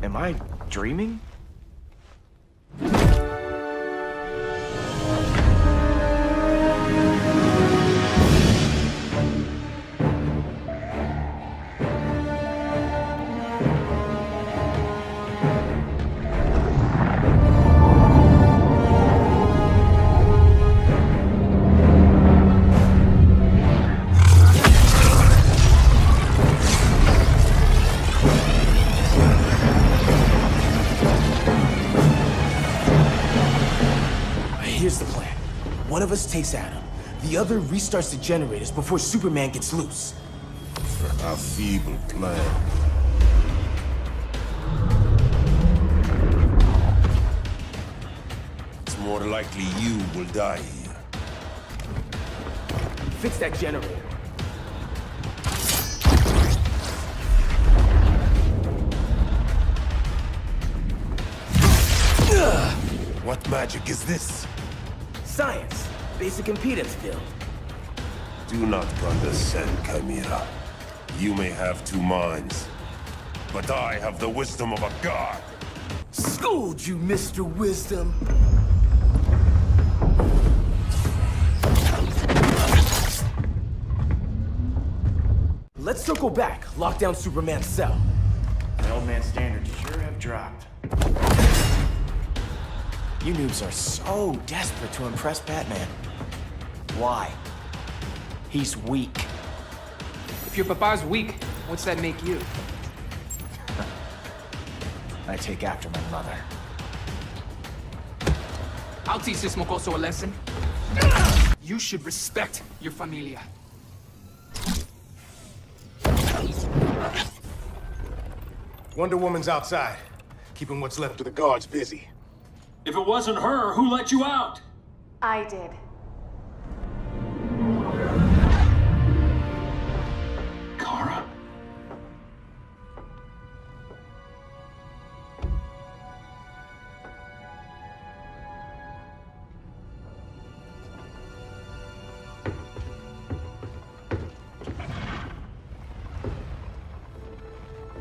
Am I dreaming? Here's the plan. One of us takes Adam. The other restarts the generators before Superman gets loose. A feeble plan. It's more likely you will die here. Fix that generator. What magic is this? Science. Basic impedance field. Do not condescend, Chimera. You may have two minds, but I have the wisdom of a god. Schooled you, Mr. Wisdom. Let's circle back. Lock down Superman's cell. The old man's standards sure have dropped. You noobs are so desperate to impress Batman. Why? He's weak. If your papa's weak, what's that make you? I take after my mother. I'll teach this mocoso a lesson. You should respect your familia. Wonder Woman's outside, keeping what's left of the guards busy. If it wasn't her, who let you out? I did. Kara?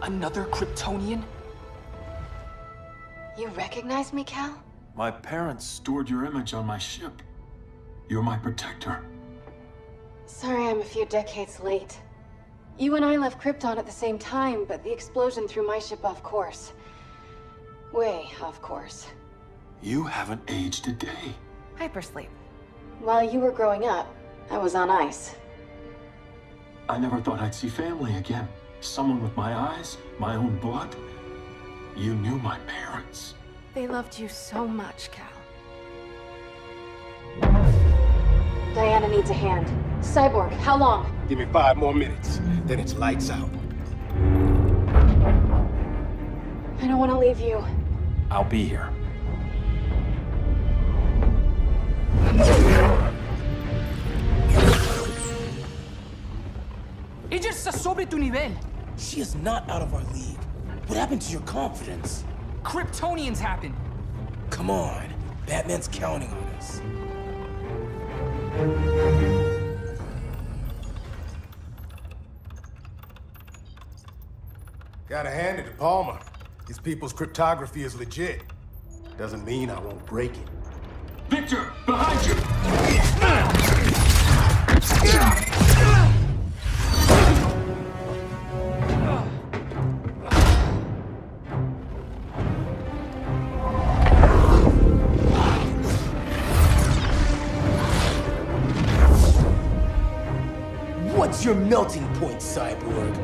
Another Kryptonian? You recognize me, Cal? My parents stored your image on my ship. You're my protector. Sorry I'm a few decades late. You and I left Krypton at the same time, but the explosion threw my ship off course. Way off course. You haven't aged a day. Hypersleep. While you were growing up, I was on ice. I never thought I'd see family again. Someone with my eyes, my own blood. You knew my parents. They loved you so much, Cal. Diana needs a hand. Cyborg, how long? Give me 5 more minutes, then it's lights out. I don't want to leave you. I'll be here. Ella está sobre tu nivel. She is not out of our league. What happened to your confidence? Kryptonians happen. Come on. Batman's counting on us. Gotta hand it to Palmer. These people's cryptography is legit. Doesn't mean I won't break it. Victor, behind you! What's your melting point, Cyborg?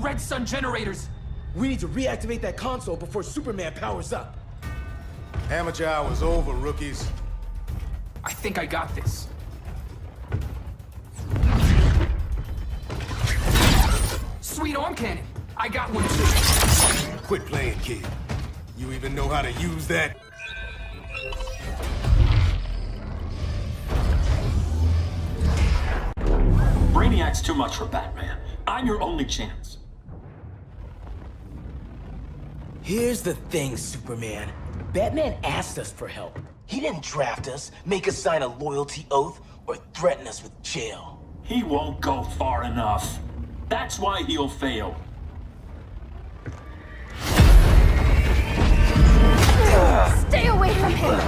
Red Sun generators! We need to reactivate that console before Superman powers up. Amateur hour's over, rookies. I think I got this. Sweet arm cannon! I got one too. Quit playing, kid. You even know how to use that? Brainiac's too much for Batman. I'm your only chance. Here's the thing, Superman. Batman asked us for help. He didn't draft us, make us sign a loyalty oath, or threaten us with jail. He won't go far enough. That's why he'll fail. Stay away from him!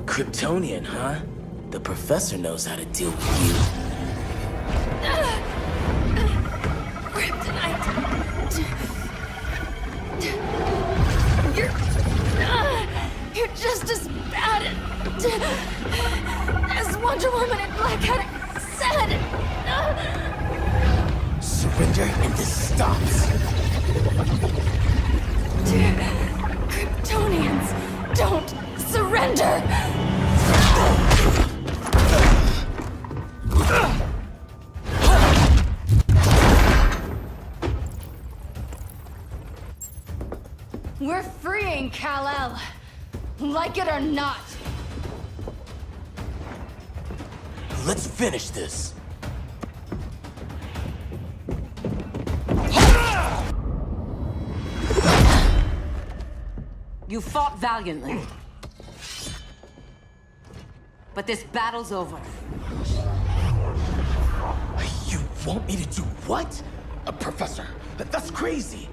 Kryptonian, huh? The professor knows how to deal with you. Kryptonite! You're just as bad as Wonder Woman and Black Adam said! Surrender and this stops. Kryptonians don't surrender! We're freeing Kal-El, like it or not. Let's finish this. You fought valiantly. But this battle's over. You want me to do what? Professor, that's crazy.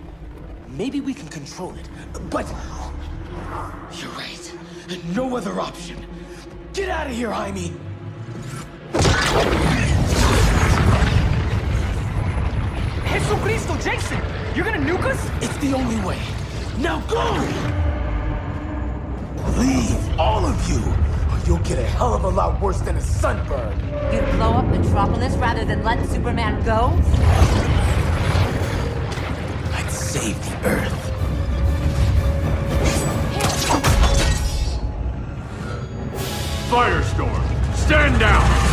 Maybe we can control it, but... You're right. No other option. Get out of here, Jaime! Jesucristo, Jason! You're gonna nuke us? It's the only way. Now go! Leave, all of you, or you'll get a hell of a lot worse than a sunburn. You'd blow up Metropolis rather than let Superman go? I'd save the Earth. Firestorm, stand down!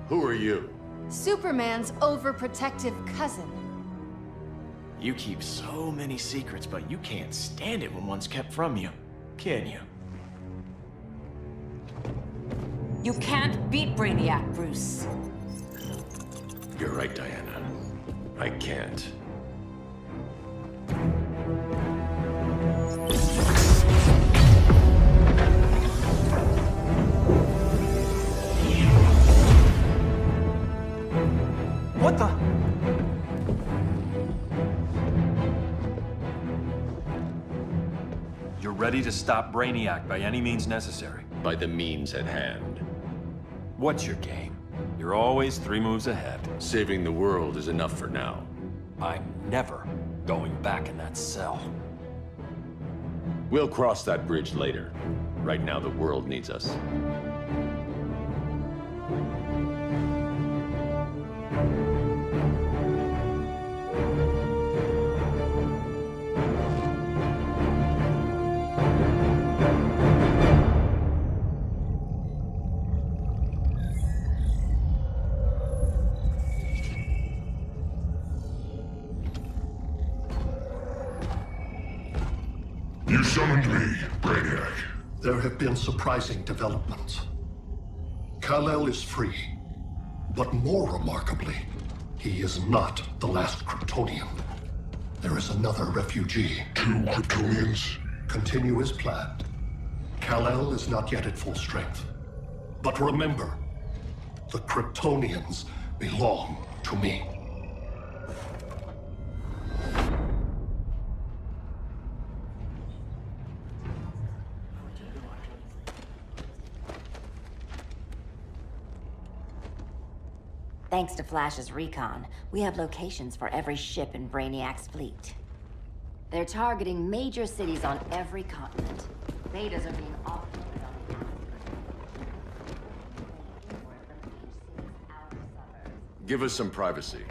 Who are you? Superman's overprotective cousin. You keep so many secrets, but you can't stand it when one's kept from you, can you? You can't beat Brainiac, Bruce. You're right, Diana. I can't. What the? You're ready to stop Brainiac by any means necessary. By the means at hand. What's your game? You're always 3 moves ahead. Saving the world is enough for now. I'm never going back in that cell. We'll cross that bridge later. Right now, the world needs us. You summoned me, Brainiac. There have been surprising developments. Kal-El is free, but more remarkably, he is not the last Kryptonian. There is another refugee. 2 Kryptonians? Continue as planned. Kal-El is not yet at full strength. But remember, the Kryptonians belong to me. Thanks to Flash's recon, we have locations for every ship in Brainiac's fleet. They're targeting major cities on every continent. Betas are being offloaded on the Give us some privacy.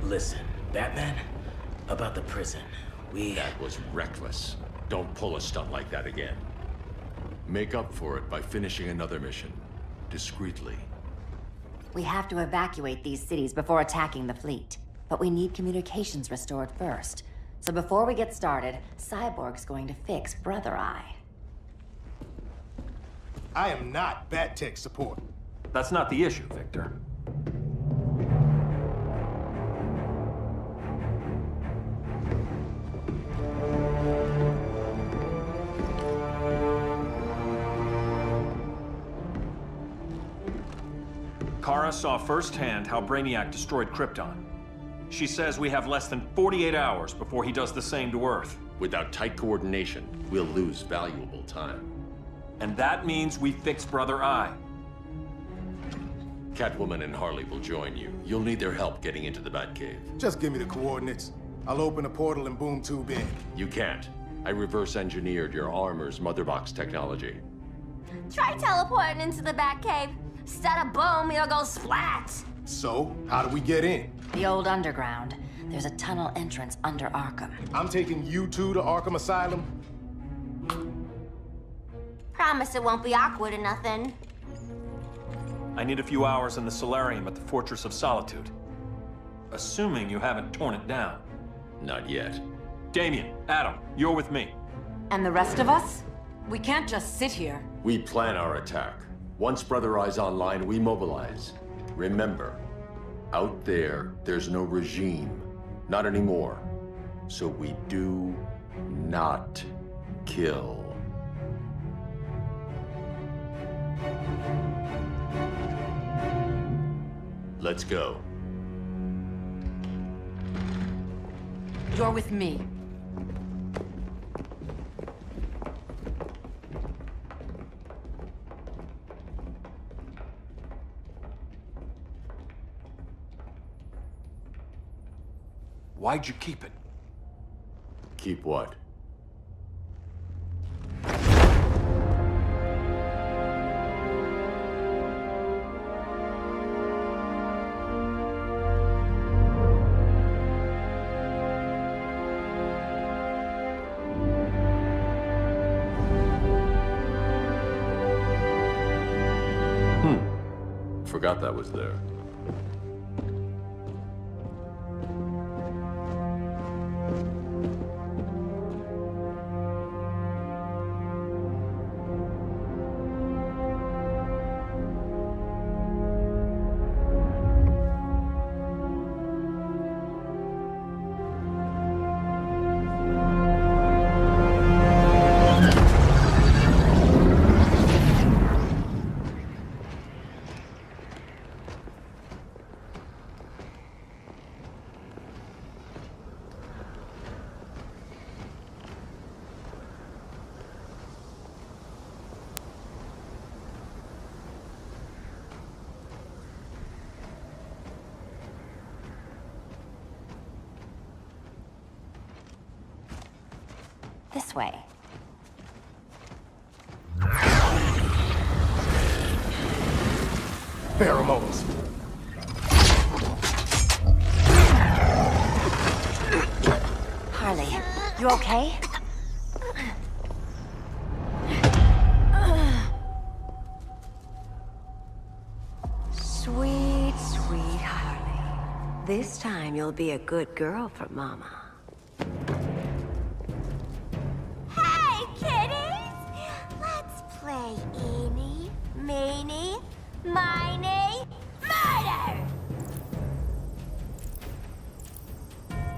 Listen, Batman, about the prison, That was reckless. Don't pull a stunt like that again. Make up for it by finishing another mission. Discreetly. We have to evacuate these cities before attacking the fleet. But we need communications restored first. So before we get started, Cyborg's going to fix Brother Eye. I am not Bat Tech support. That's not the issue, Victor. Kara saw firsthand how Brainiac destroyed Krypton. She says we have less than 48 hours before he does the same to Earth. Without tight coordination, we'll lose valuable time. And that means we fix Brother Eye. Catwoman and Harley will join you. You'll need their help getting into the Batcave. Just give me the coordinates. I'll open a portal and boom tube in. You can't. I reverse engineered your armor's motherbox technology. Try teleporting into the Batcave. Instead of boom, you'll go splat. So, how do we get in? The old underground. There's a tunnel entrance under Arkham. I'm taking you two to Arkham Asylum. Promise it won't be awkward or nothing. I need a few hours in the solarium at the Fortress of Solitude. Assuming you haven't torn it down. Not yet. Damien, Adam, you're with me. And the rest of us? We can't just sit here. We plan our attack. Once Brother Eye's online, we mobilize. Remember, out there, there's no regime. Not anymore. So we do not kill. Let's go. You're with me. Why'd you keep it? Keep what? Forgot that was there. This way. Pheromones. Harley, you okay? Sweet, sweet Harley. This time you'll be a good girl for Mama. Hey, kiddies! Let's play eeny, meeny, miny, murder!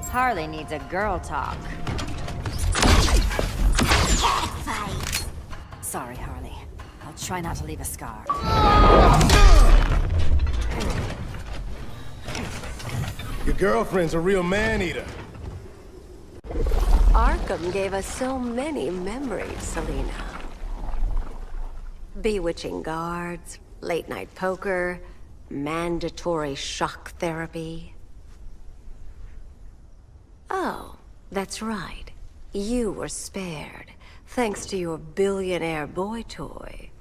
Harley needs a girl talk. Cat fight! Sorry, Harley. I'll try not to leave a scar. Your girlfriend's a real man-eater. Arkham gave us so many memories, Selina. Bewitching guards, late-night poker, mandatory shock therapy. Oh, that's right. You were spared, thanks to your billionaire boy toy.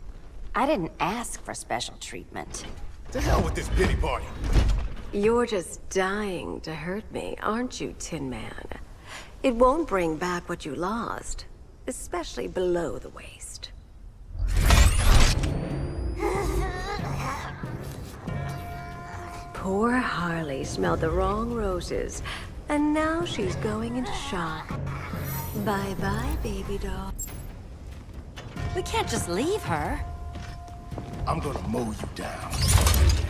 I didn't ask for special treatment. To hell with this pity party. You're just dying to hurt me, aren't you, Tin Man? It won't bring back what you lost, especially below the waist. Poor Harley smelled the wrong roses, and now she's going into shock. Bye-bye, baby doll. We can't just leave her. I'm gonna mow you down.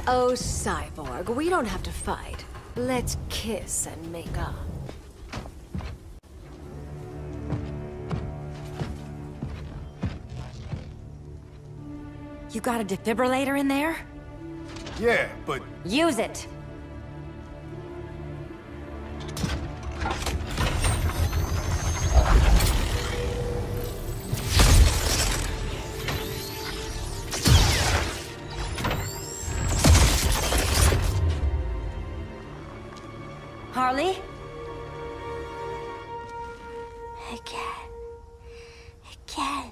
Oh, Cyborg, we don't have to fight. Let's kiss and make up. You got a defibrillator in there? Yeah, but... Use it! Harley? Again. Again.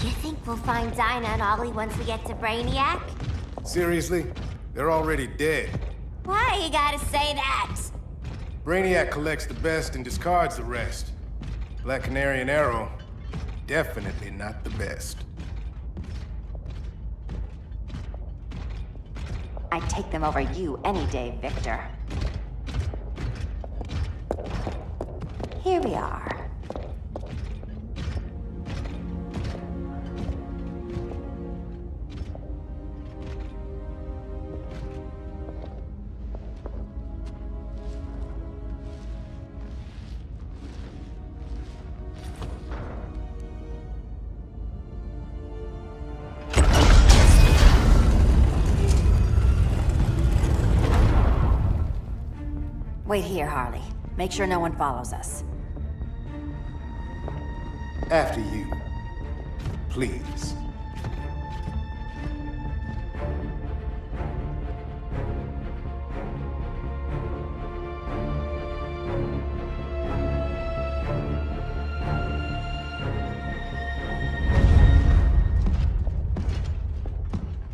You think we'll find Dinah and Ollie once we get to Brainiac? Seriously? They're already dead. Why you gotta say that? Brainiac collects the best and discards the rest. Black Canary and Arrow, definitely not the best. I'd take them over you any day, Victor. Here we are. Wait here, Harley. Make sure no one follows us. After you. Please.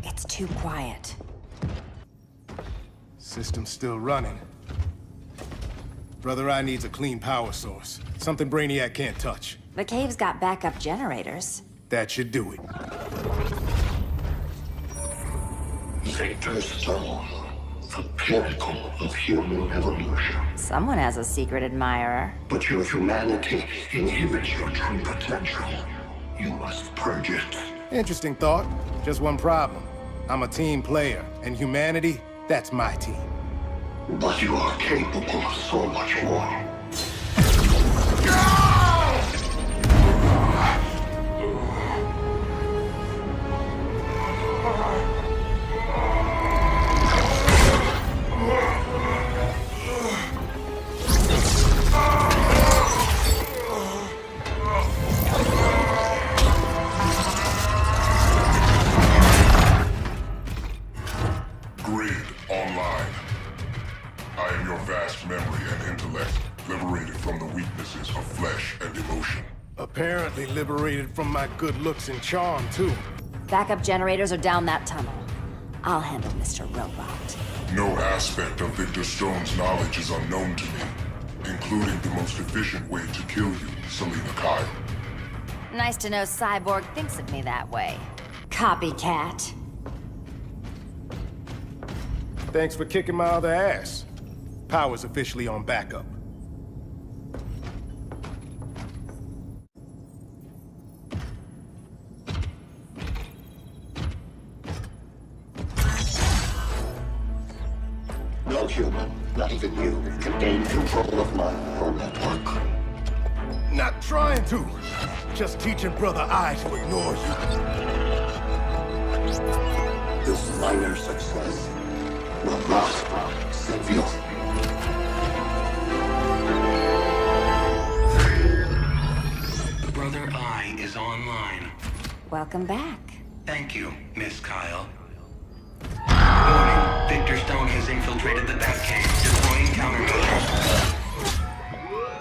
It's too quiet. System's still running. Brother Eye needs a clean power source. Something Brainiac can't touch. The cave's got backup generators. That should do it. Victor's Stone, the pinnacle of human evolution. Someone has a secret admirer. But your humanity inhibits your true potential. You must purge it. Interesting thought. Just one problem. I'm a team player, and humanity, that's my team. But you are capable of so much more. Grid online. I am your vast memory and intellect, liberated from the weaknesses of flesh and emotion. Apparently liberated from my good looks and charm, too. Backup generators are down that tunnel. I'll handle Mr. Robot. No aspect of Victor Stone's knowledge is unknown to me, including the most efficient way to kill you, Selina Kyle. Nice to know Cyborg thinks of me that way. Copycat. Thanks for kicking my other ass. Power's officially on backup. No human, not even you, can gain control of my neural network. Not trying to. Just teaching Brother Eye to ignore you. This minor success will not save you. Brother Eye is online. Welcome back. Thank you, Miss Kyle. Warning, Victor Stone has infiltrated the Batcave, deploying countermeasures.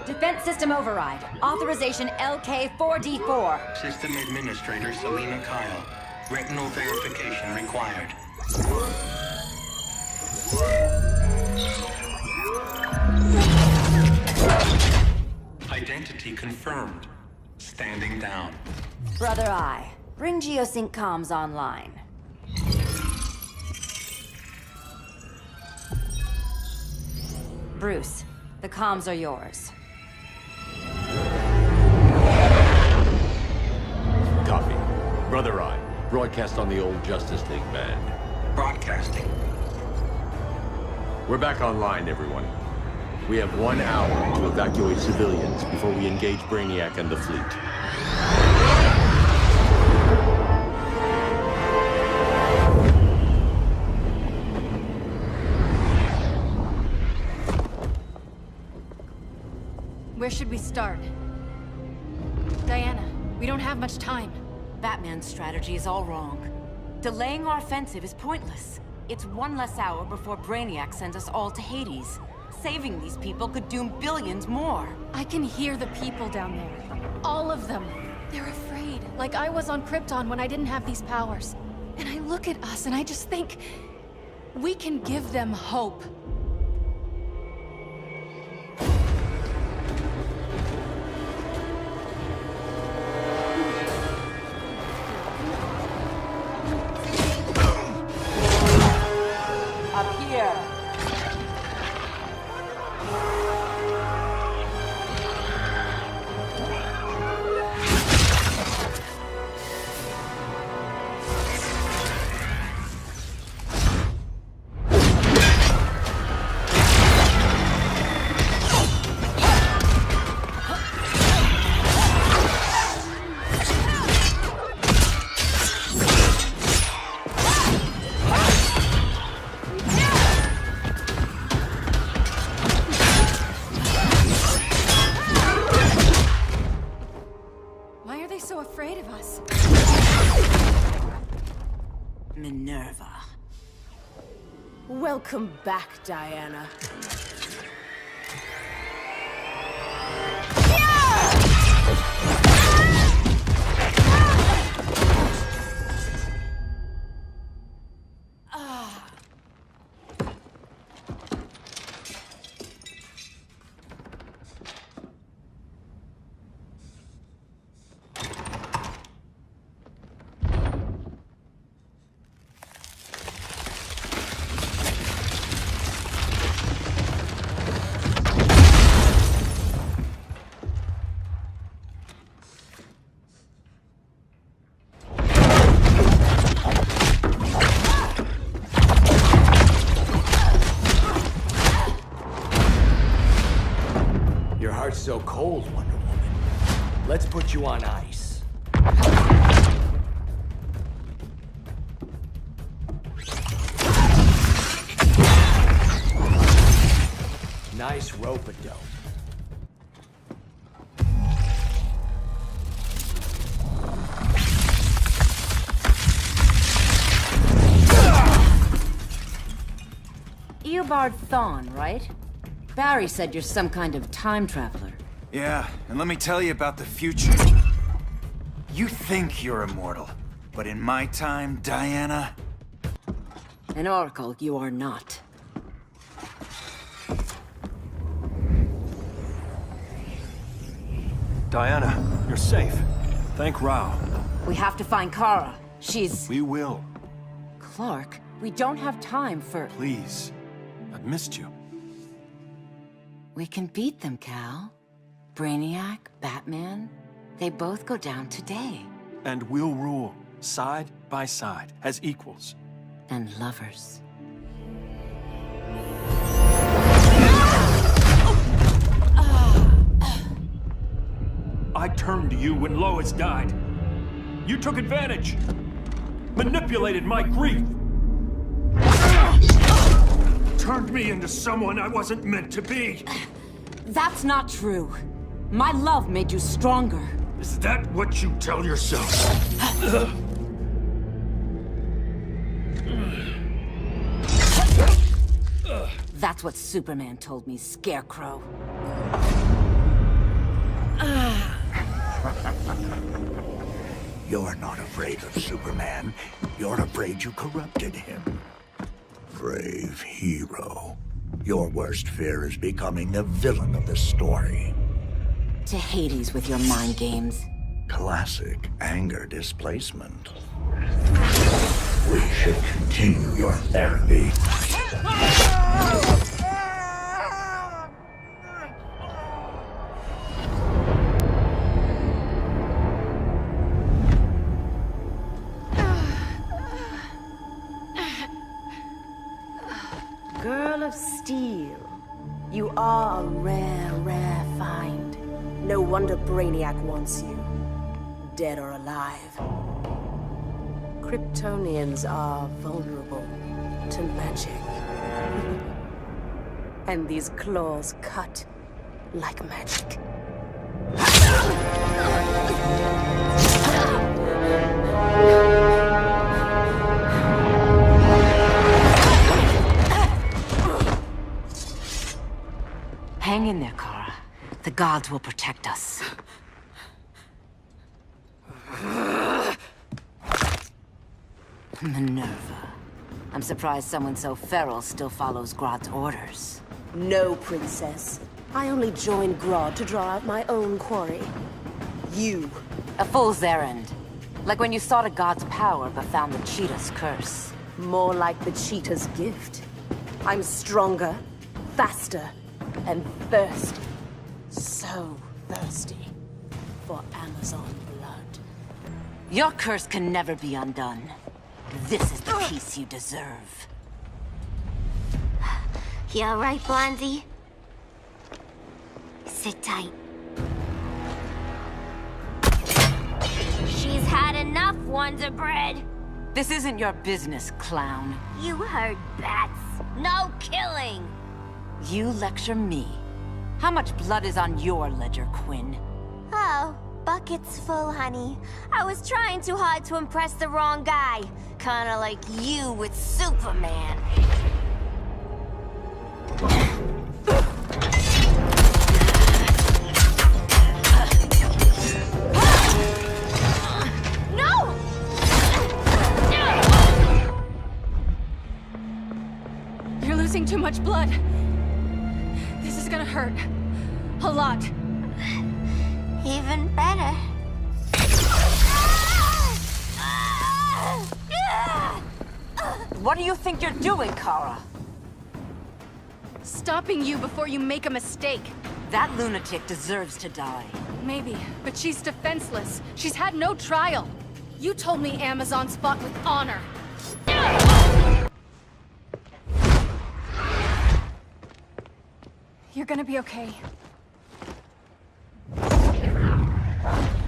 Defense system override. Authorization LK4D4. System Administrator Selina Kyle. Retinal verification required. Identity confirmed. Standing down. Brother Eye, bring Geosync comms online. Bruce, the comms are yours. Copy. Brother Eye, broadcast on the old Justice League band. Broadcasting. We're back online, everyone. We have 1 hour to evacuate civilians before we engage Brainiac and the fleet. Where should we start? Diana, we don't have much time. Batman's strategy is all wrong. Delaying our offensive is pointless. It's one less hour before Brainiac sends us all to Hades. Saving these people could doom billions more. I can hear the people down there. All of them. They're afraid, like I was on Krypton when I didn't have these powers. And I look at us and I just think, we can give them hope. Up here. Minerva. Welcome back, Diana. So cold, Wonder Woman. Let's put you on ice. Nice rope-a-dope. Eobard Thawne, right? Barry said you're some kind of time traveler. Yeah, and let me tell you about the future. You think you're immortal, but in my time, Diana... An oracle, you are not. Diana, you're safe. Thank Rao. We have to find Kara. She's... We will. Clark, we don't have time for... Please. I've missed you. We can beat them, Cal. Brainiac, Batman, they both go down today. And we'll rule, side by side, as equals. And lovers. I turned to you when Lois died. You took advantage. Manipulated my grief. Turned me into someone I wasn't meant to be. That's not true. My love made you stronger. Is that what you tell yourself? That's what Superman told me, Scarecrow. You're not afraid of Superman. You're afraid you corrupted him. Brave hero. Your worst fear is becoming the villain of the story. To Hades with your mind games. Classic anger displacement. We should continue your therapy. Girl of Steel. You are a rare, rare find. No wonder Brainiac wants you. Dead or alive. Kryptonians are vulnerable to magic. And these claws cut like magic. Hang in there, Kara. The gods will protect us. Minerva. I'm surprised someone so feral still follows Grodd's orders. No, Princess. I only joined Grodd to draw out my own quarry. You. A fool's errand. Like when you sought a god's power but found the cheetah's curse. More like the cheetah's gift. I'm stronger, faster, and thirsty. So thirsty for Amazon blood. Your curse can never be undone. This is the peace you deserve. You all right, Blondie? Sit tight. She's had enough, Wonder Bread. This isn't your business, clown. You heard bats. No killing. You lecture me. How much blood is on your ledger, Quinn? Oh, bucket's full, honey. I was trying too hard to impress the wrong guy. Kinda like you with Superman. No! You're losing too much blood. This is gonna hurt. A lot. Even better. What do you think you're doing, Kara? Stopping you before you make a mistake. That lunatic deserves to die. Maybe, but she's defenseless. She's had no trial. You told me Amazons fought with honor. You're gonna be okay.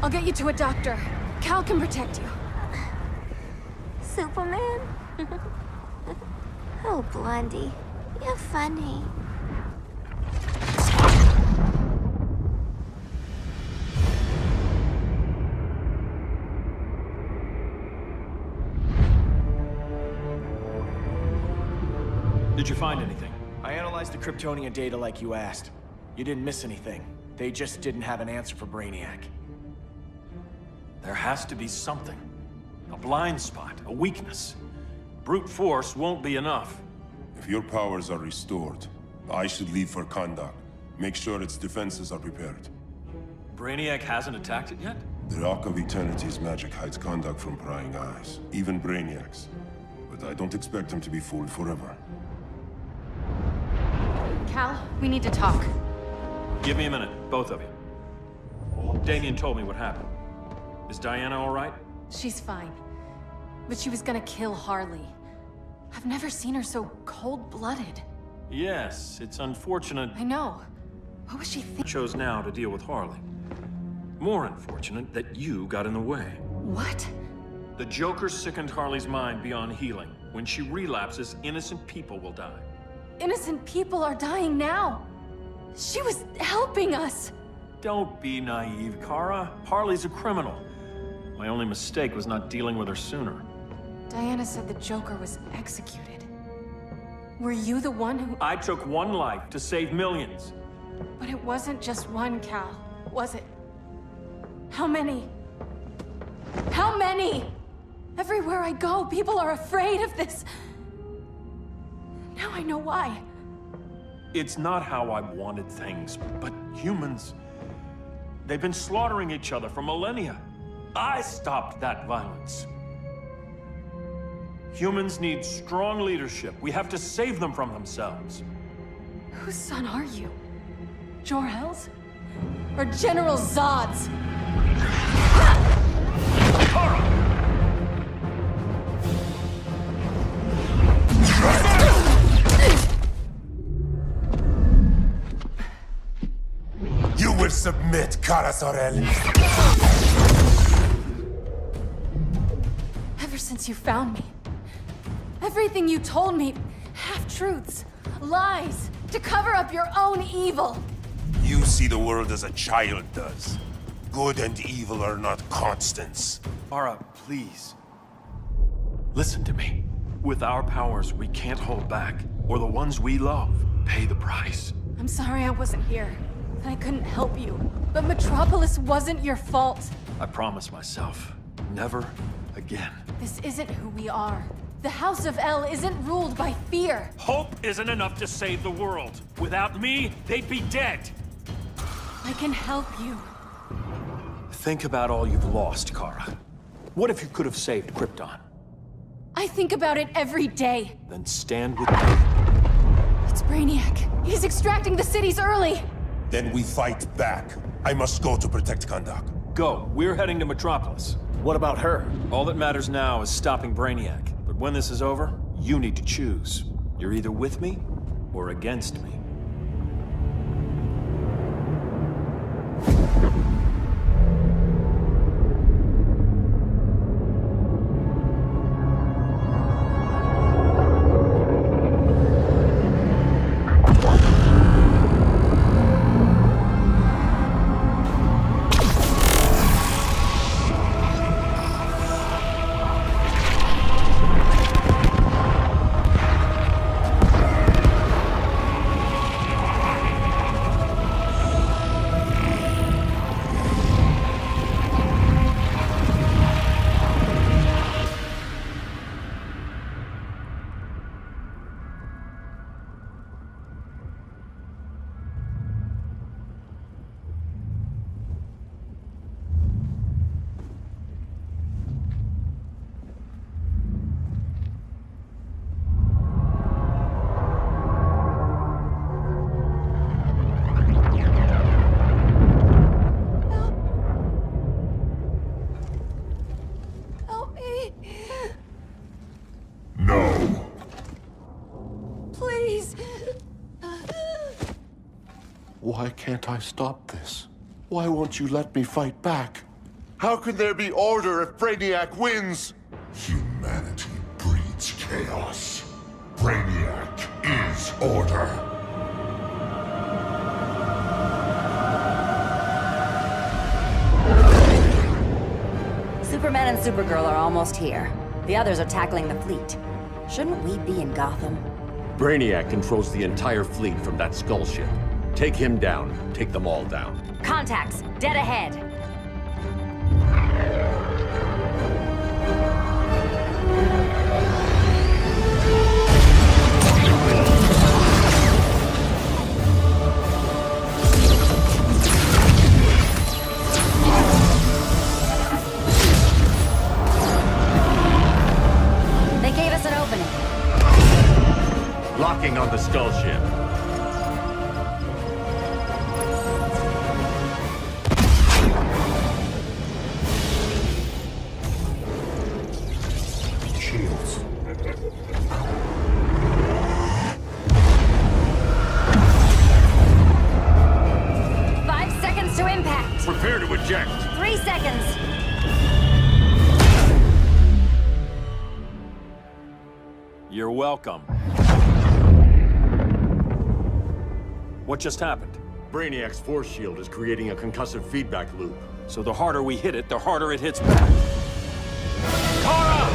I'll get you to a doctor. Cal can protect you. Superman? Oh, Blondie, you're funny. Did you find anything? I analyzed the Kryptonian data like you asked. You didn't miss anything. They just didn't have an answer for Brainiac. There has to be something. A blind spot, a weakness. Brute force won't be enough. If your powers are restored, I should leave for Kahndaq. Make sure its defenses are prepared. Brainiac hasn't attacked it yet? The Ark of Eternity's magic hides Kahndaq from prying eyes, even Brainiac's. But I don't expect him to be fooled forever. Cal, we need to talk. Give me a minute, both of you. Damien told me what happened. Is Diana all right? She's fine. But she was gonna kill Harley. I've never seen her so cold-blooded. Yes, it's unfortunate. I know. What was she thinking? Chose now to deal with Harley. More unfortunate that you got in the way. What? The Joker sickened Harley's mind beyond healing. When she relapses, innocent people will die. Innocent people are dying now. She was helping us. Don't be naive, Kara. Harley's a criminal. My only mistake was not dealing with her sooner. Diana said the Joker was executed. Were you the one who... I took one life to save millions. But it wasn't just one, Cal, was it? How many? How many? Everywhere I go, people are afraid of this. Now I know why. It's not how I wanted things, but humans... They've been slaughtering each other for millennia. I stopped that violence. Humans need strong leadership. We have to save them from themselves. Whose son are you? Jor-El's? Or General Zod's? You will submit, Kara Zor-El. Ever since you found me, everything you told me, half-truths, lies, to cover up your own evil. You see the world as a child does. Good and evil are not constants. Kara, please. Listen to me. With our powers, we can't hold back, or the ones we love pay the price. I'm sorry I wasn't here, and I couldn't help you. But Metropolis wasn't your fault. I promise myself, never again. This isn't who we are. The House of El isn't ruled by fear. Hope isn't enough to save the world. Without me, they'd be dead. I can help you. Think about all you've lost, Kara. What if you could have saved Krypton? I think about it every day. Then stand with me. It's Brainiac. He's extracting the cities early. Then we fight back. I must go to protect Kahndaq. Go. We're heading to Metropolis. What about her? All that matters now is stopping Brainiac. But when this is over, you need to choose. You're either with me or against me. No. Please. Why can't I stop this? Why won't you let me fight back? How can there be order if Brainiac wins? Humanity breeds chaos. Brainiac is order. Superman and Supergirl are almost here. The others are tackling the fleet. Shouldn't we be in Gotham? Brainiac controls the entire fleet from that skull ship. Take him down. Take them all down. Contacts, dead ahead. They gave us an opening. Locking on the skull ship. Shields. 5 seconds to impact. Prepare to eject. 3 seconds. You're welcome. What just happened? Brainiac's force shield is creating a concussive feedback loop. So the harder we hit it, the harder it hits back. Kara!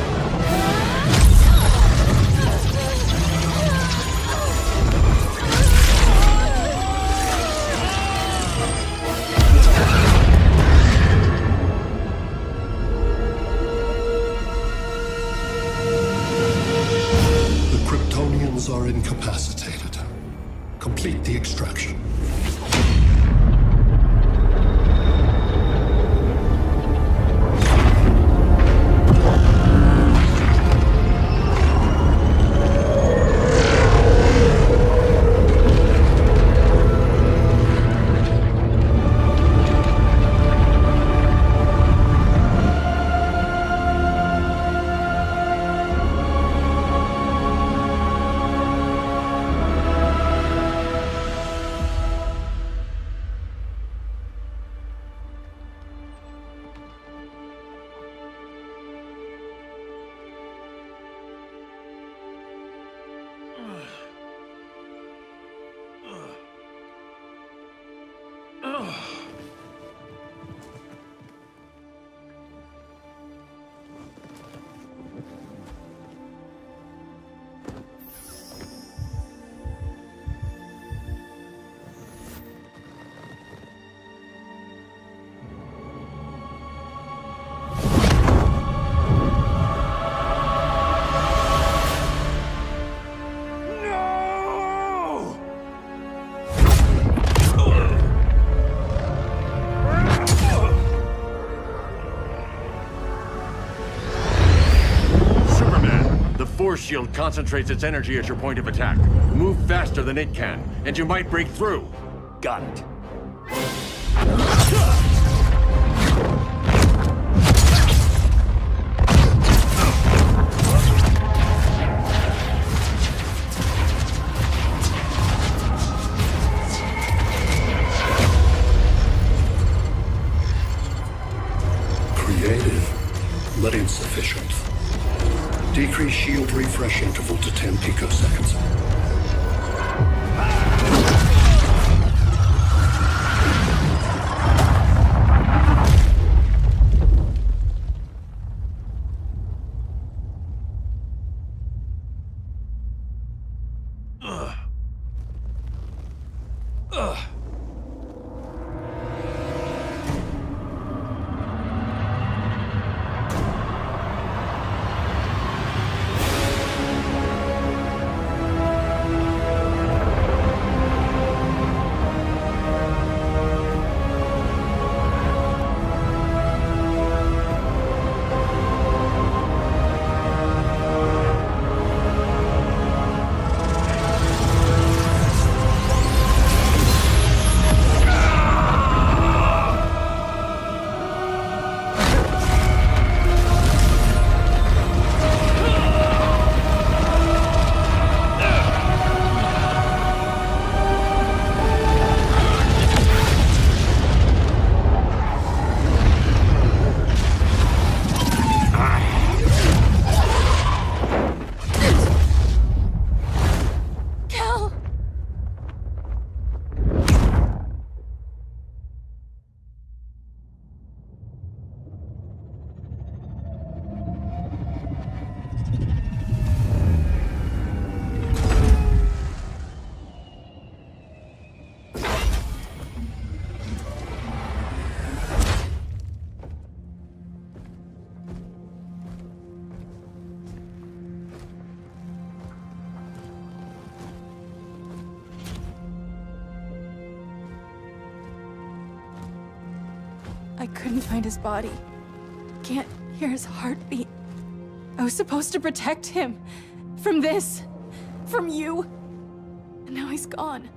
The Kryptonians are incapacitated. Complete the extraction. Force shield concentrates its energy at your point of attack. Move faster than it can, and you might break through. Got it. Creative, but insufficient. Decrease shield refresh interval to 10 picoseconds. couldn't find his body. Can't hear his heartbeat. I was supposed to protect him. From this. From you. And now he's gone.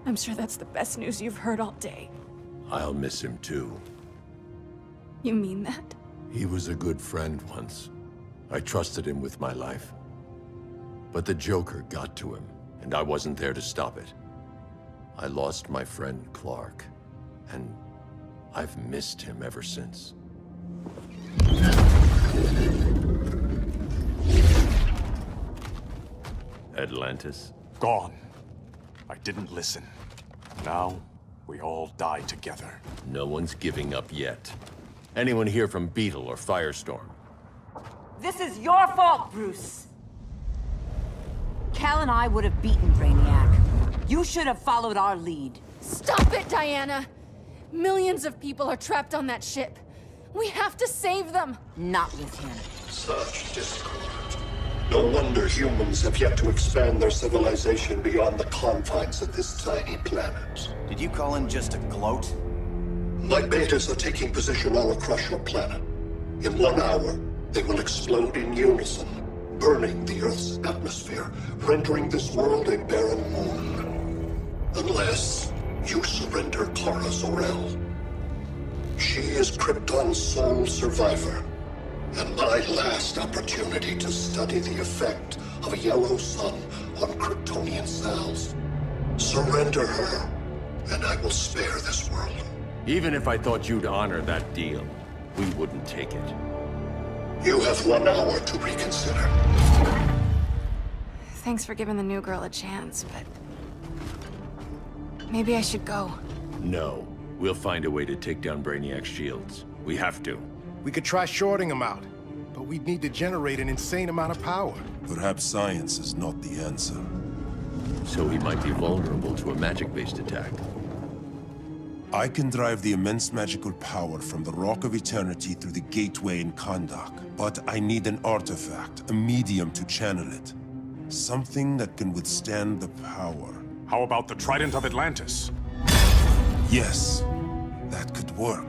I'm sure that's the best news you've heard all day. I'll miss him too. You mean that? He was a good friend once. I trusted him with my life. But the Joker got to him, and I wasn't there to stop it. I lost my friend Clark, and I've missed him ever since. Atlantis? Gone. I didn't listen. Now, we all die together. No one's giving up yet. Anyone here from Beetle or Firestorm? This is your fault, Bruce. Cal and I would have beaten Brainiac. You should have followed our lead. Stop it, Diana! Millions of people are trapped on that ship. We have to save them! Not with him. Such discord. No wonder humans have yet to expand their civilization beyond the confines of this tiny planet. Did you call in just to gloat? My betas are taking position all across your planet. In 1 hour, they will explode in unison, burning the Earth's atmosphere, rendering this world a barren moon. Unless you surrender Kara Zor-El. She is Krypton's sole survivor, and my last opportunity to study the effect of a yellow sun on Kryptonian cells. Surrender her, and I will spare this world. Even if I thought you'd honor that deal, we wouldn't take it. You have 1 hour to reconsider. Thanks for giving the new girl a chance, but... maybe I should go. No. We'll find a way to take down Brainiac's shields. We have to. We could try shorting him out, but we'd need to generate an insane amount of power. Perhaps science is not the answer. So he might be vulnerable to a magic-based attack. I can drive the immense magical power from the Rock of Eternity through the gateway in Kahndaq, but I need an artifact, a medium to channel it. Something that can withstand the power. How about the Trident of Atlantis? Yes, that could work.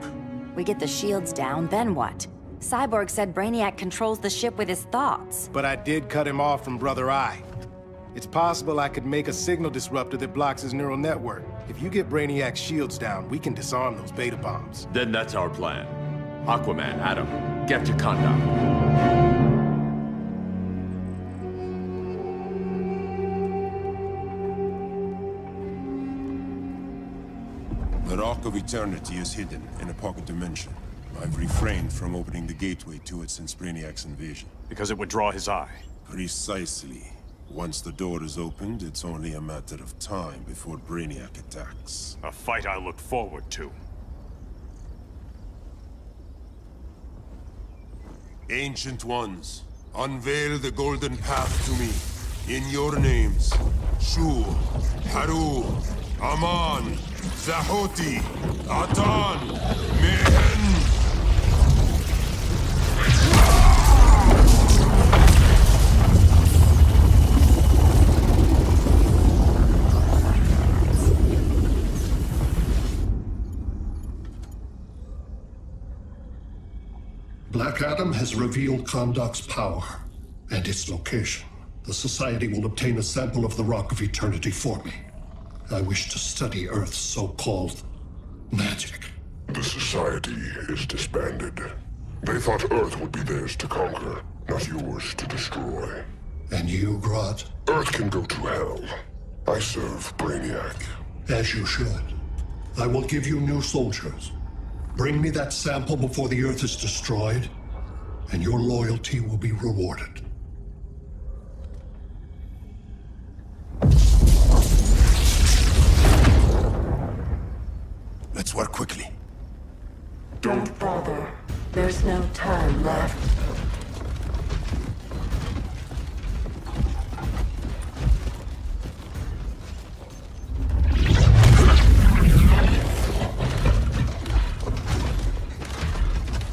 We get the shields down, then what? Cyborg said Brainiac controls the ship with his thoughts. But I did cut him off from Brother Eye. It's possible I could make a signal disruptor that blocks his neural network. If you get Brainiac's shields down, we can disarm those beta bombs. Then that's our plan. Aquaman, Adam, get to Kahndaq. The Rock of Eternity is hidden in a pocket dimension. I've refrained from opening the gateway to it since Brainiac's invasion. Because it would draw his eye. Precisely. Once the door is opened, it's only a matter of time before Brainiac attacks. A fight I look forward to. Ancient Ones, unveil the golden path to me. In your names, Shul, Haru, Aman, Zahoti, Atan, Mehen! Black Adam has revealed Kahndaq's power and its location. The Society will obtain a sample of the Rock of Eternity for me. I wish to study Earth's so-called magic. The Society is disbanded. They thought Earth would be theirs to conquer, not yours to destroy. And you, Grodd? Earth can go to hell. I serve Brainiac. As you should. I will give you new soldiers. Bring me that sample before the Earth is destroyed, and your loyalty will be rewarded. Let's work quickly. Don't bother. There's no time left.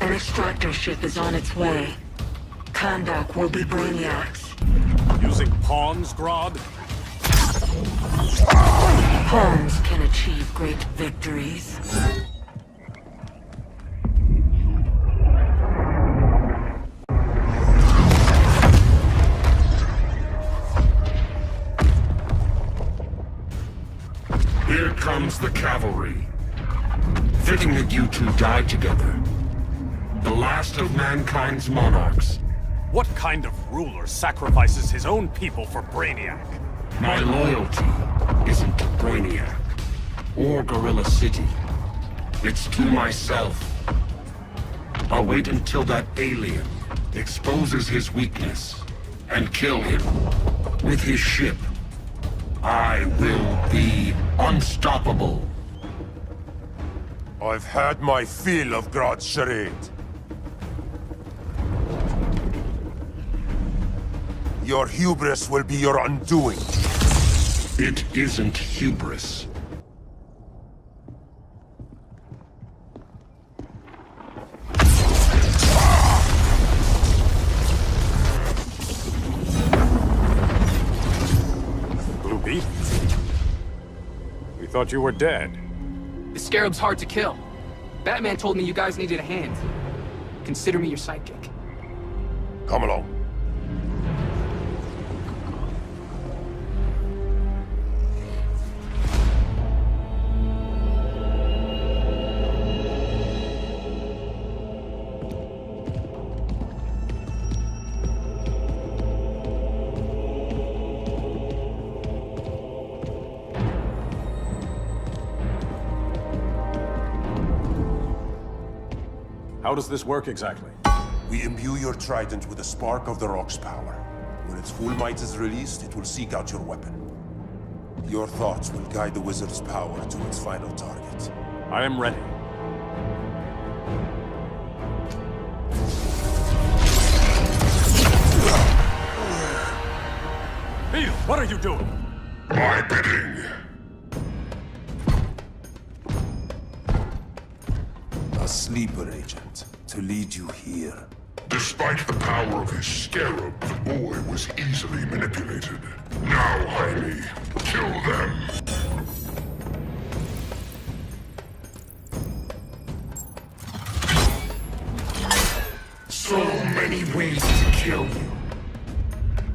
An extractor ship is on its way. Kahndaq will be Brainiac's. Using pawns, Grodd? Pawns can achieve great victories. was the cavalry. Fitting that you two died together. The last of mankind's monarchs. What kind of ruler sacrifices his own people for Brainiac? My loyalty isn't to Brainiac or Gorilla City. It's to myself. I'll wait until that alien exposes his weakness and kill him with his ship. I will be unstoppable. I've had my fill of Grodd's charade. Your hubris will be your undoing. It isn't hubris. Blue Beetle? We thought you were dead. The Scarab's hard to kill. Batman told me you guys needed a hand. Consider me your sidekick. Come along. How does this work exactly? We imbue your trident with a spark of the Rock's power. When its full might is released, it will seek out your weapon. Your thoughts will guide the wizard's power to its final target. I am ready. Beetle, what are you doing? My bidding. A sleeper agent to lead you here. Despite the power of his scarab, the boy was easily manipulated. Now, Jaime, kill them. So many ways to kill you.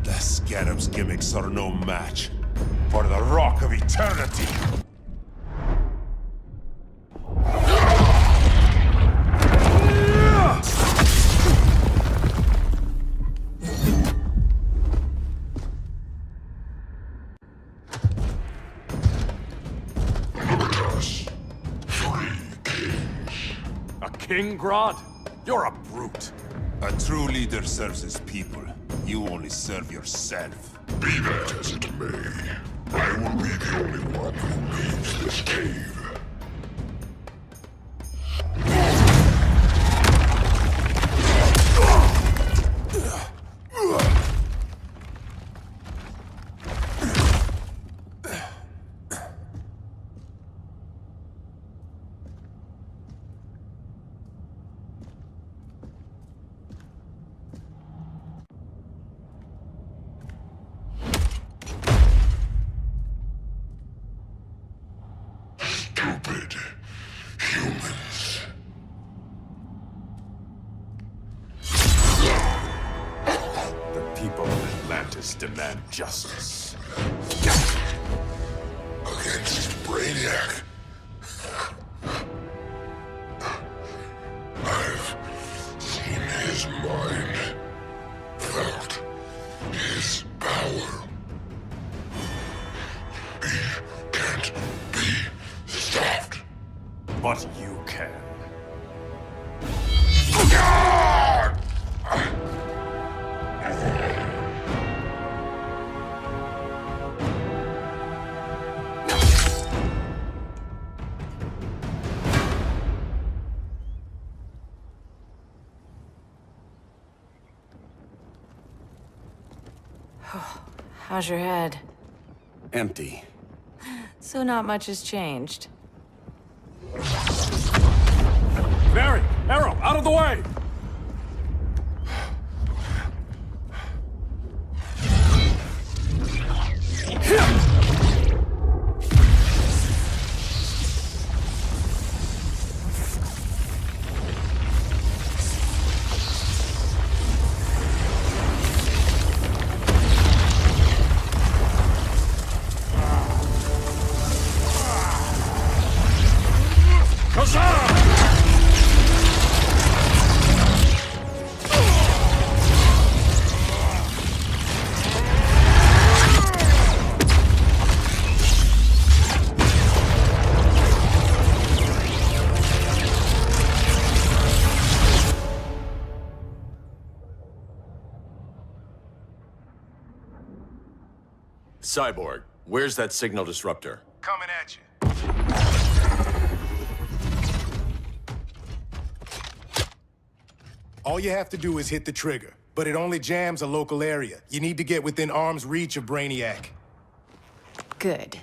The scarab's gimmicks are no match for the Rock of Eternity. King Grodd? You're a brute. A true leader serves his people. You only serve yourself. Be that as it may, I will be the only one who leaves this cave. Stupid humans. The people of Atlantis demand justice. Against Brainiac. I've seen his mind, felt his power. He can't be stopped. But you can. How's your head? Empty. So not much has changed. Barry! Arrow! Out of the way! Cyborg, where's that signal disruptor? Coming at you. All you have to do is hit the trigger, but it only jams a local area. You need to get within arm's reach of Brainiac. Good.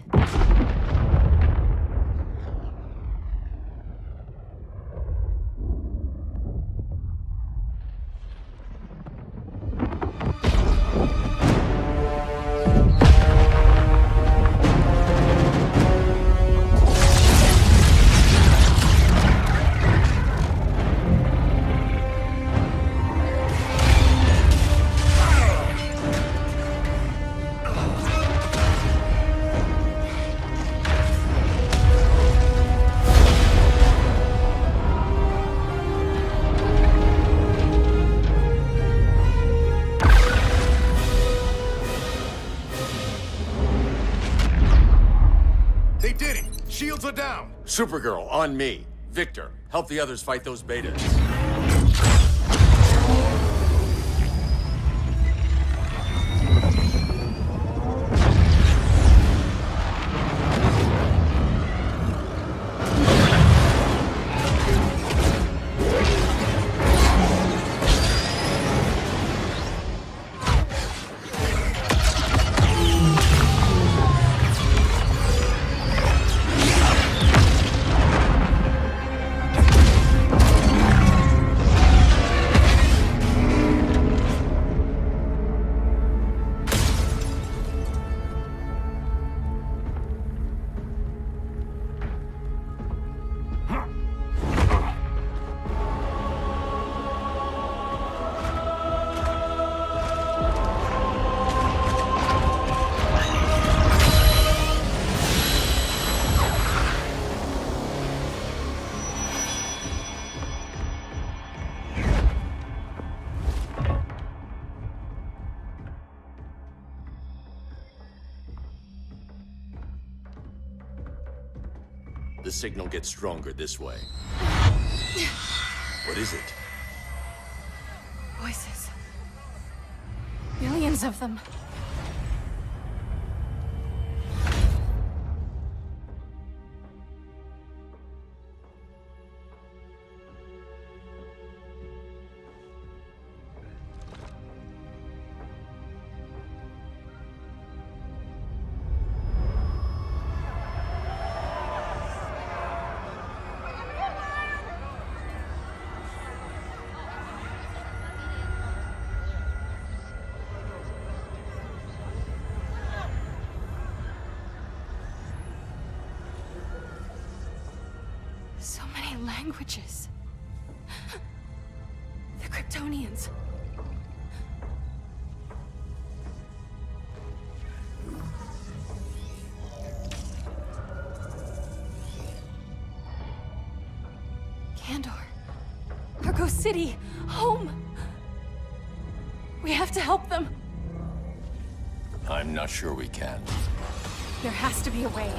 They did it! Shields are down! Supergirl, on me. Victor, help the others fight those betas. The signal gets stronger this way. What is it? Voices. Millions of them. So many languages. The Kryptonians. Kandor. Argo City. Home. We have to help them. I'm not sure we can. There has to be a way.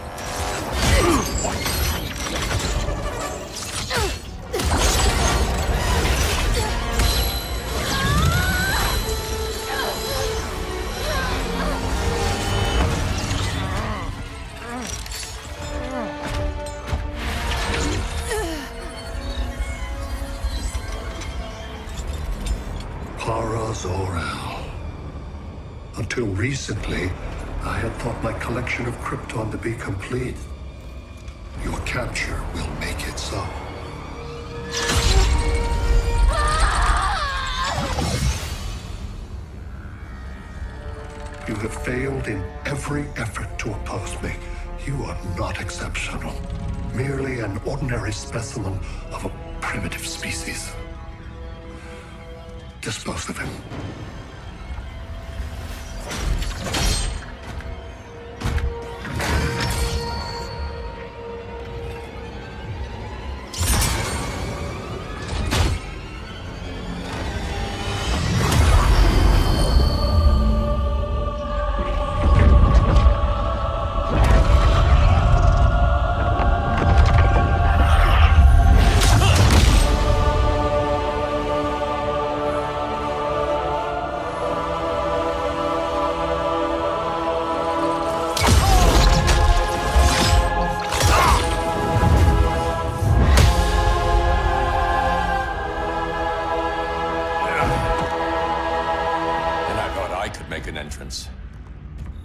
Kara Zor-El. Until recently, I had thought my collection of Krypton to be complete. Your capture will make it so. You have failed in every effort to oppose me. You are not exceptional. Merely an ordinary specimen of a primitive species. Dispose of him.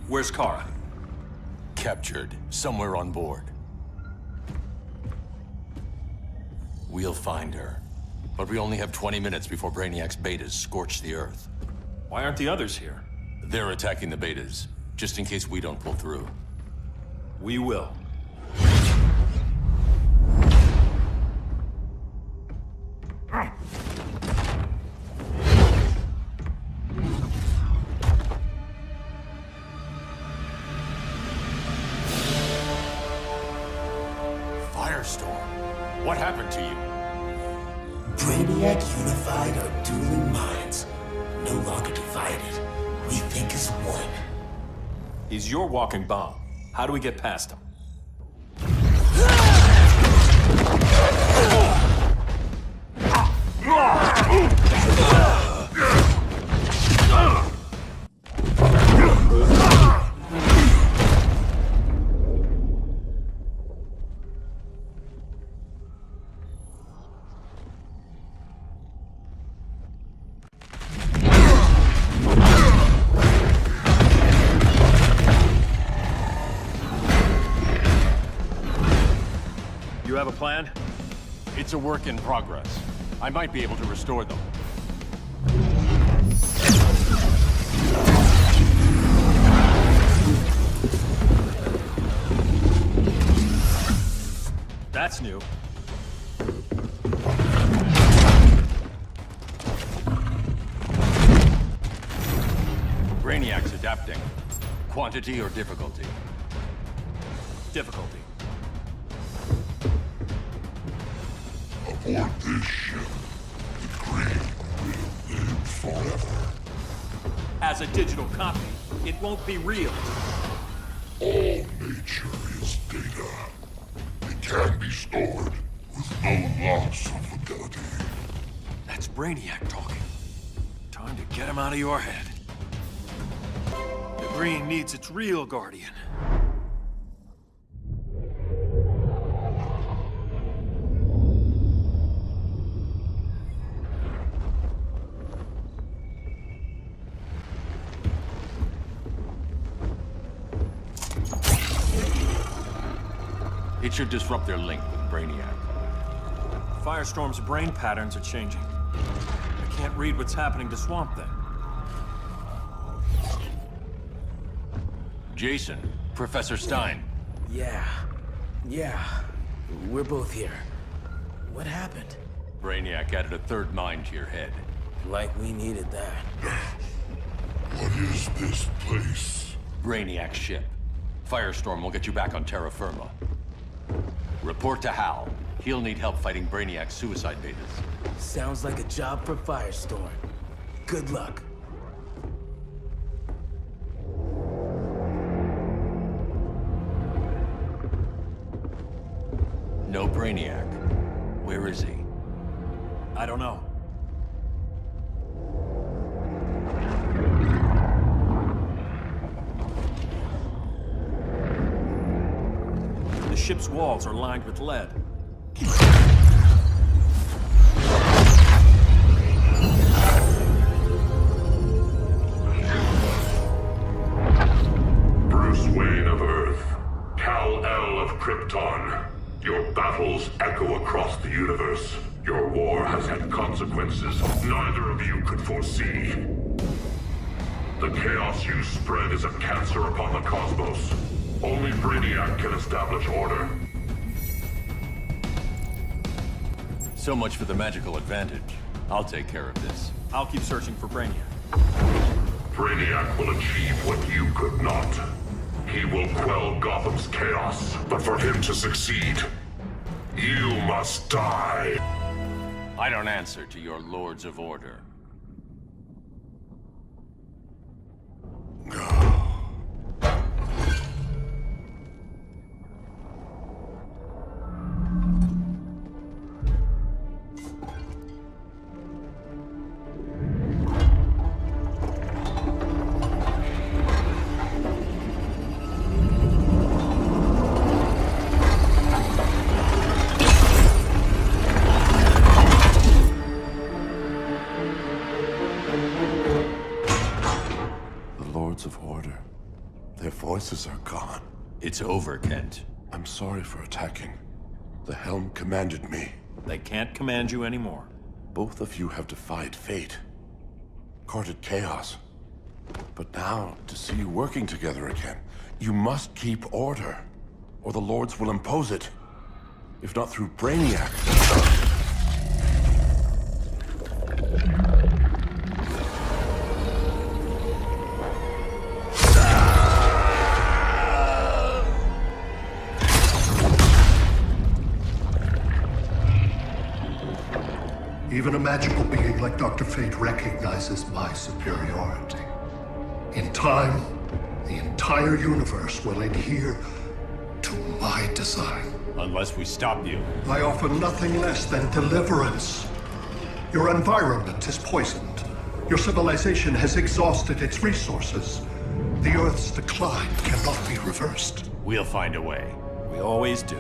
Where's Kara? Captured, somewhere on board. We'll find her. But we only have 20 minutes before Brainiac's betas scorch the Earth. Why aren't the others here? They're attacking the betas, just in case we don't pull through. We will. Firestorm, what happened to you? Brainiac unified our dueling minds. No longer divided. We think as one. He's your walking bomb. How do we get past him? You have a plan? It's a work in progress. I might be able to restore them. That's new. Brainiac's adapting. Quantity or difficulty? Difficulty. Aboard this ship, the Green will live forever. As a digital copy, it won't be real. All nature is data. It can be stored with no loss of fidelity. That's Brainiac talking. Time to get him out of your head. The Green needs its real guardian. It should disrupt their link with Brainiac. Firestorm's brain patterns are changing. I can't read what's happening to Swamp Thing. Jason, Professor Stein. Yeah. We're both here. What happened? Brainiac added a third mind to your head. Like we needed that. What is this place? Brainiac's ship. Firestorm will get you back on terra firma. Report to Hal. He'll need help fighting Brainiac's suicide betas. Sounds like a job for Firestorm. Good luck. No Brainiac. Where is he? I don't know. The ship's walls are lined with lead. Bruce Wayne of Earth, Kal-El of Krypton. Your battles echo across the universe. Your war has had consequences neither of you could foresee. The chaos you spread is a cancer upon the cosmos. Only Brainiac can establish order. So much for the magical advantage. I'll take care of this. I'll keep searching for Brainiac. Brainiac will achieve what you could not. He will quell Gotham's chaos, but for him to succeed, you must die. I don't answer to your Lords of Order. Their voices are gone. It's over, Kent. I'm sorry for attacking. The Helm commanded me. They can't command you anymore. Both of you have defied fate, courted chaos. But now, to see you working together again, you must keep order, or the Lords will impose it. If not through Brainiac. Even a magical being like Dr. Fate recognizes my superiority. In time, the entire universe will adhere to my design. Unless we stop you. I offer nothing less than deliverance. Your environment is poisoned. Your civilization has exhausted its resources. The Earth's decline cannot be reversed. We'll find a way. We always do.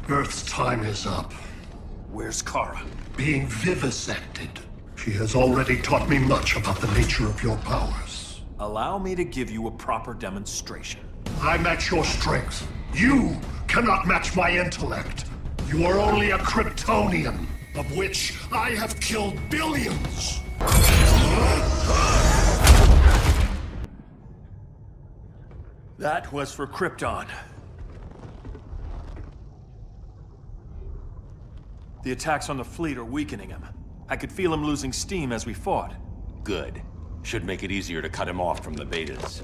Earth's time is up. Where's Kara? Being vivisected. She has already taught me much about the nature of your powers. Allow me to give you a proper demonstration. I match your strength. You cannot match my intellect. You are only a Kryptonian, of which I have killed billions. That was for Krypton. The attacks on the fleet are weakening him. I could feel him losing steam as we fought. Good. Should make it easier to cut him off from the betas.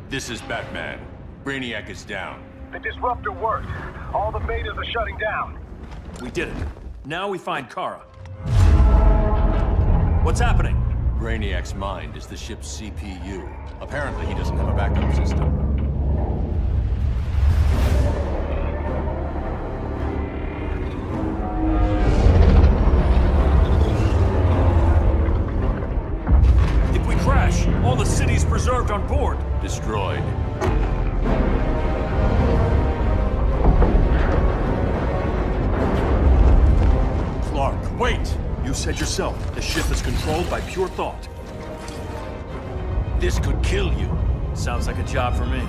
This is Batman. Brainiac is down. The disruptor worked. All the betas are shutting down. We did it. Now we find Kara. What's happening? Brainiac's mind is the ship's CPU. Apparently he doesn't have a backup system. If we crash, all the city's preserved on board. Destroyed. Clark, wait! You said yourself, the ship is controlled by pure thought. This could kill you. Sounds like a job for me.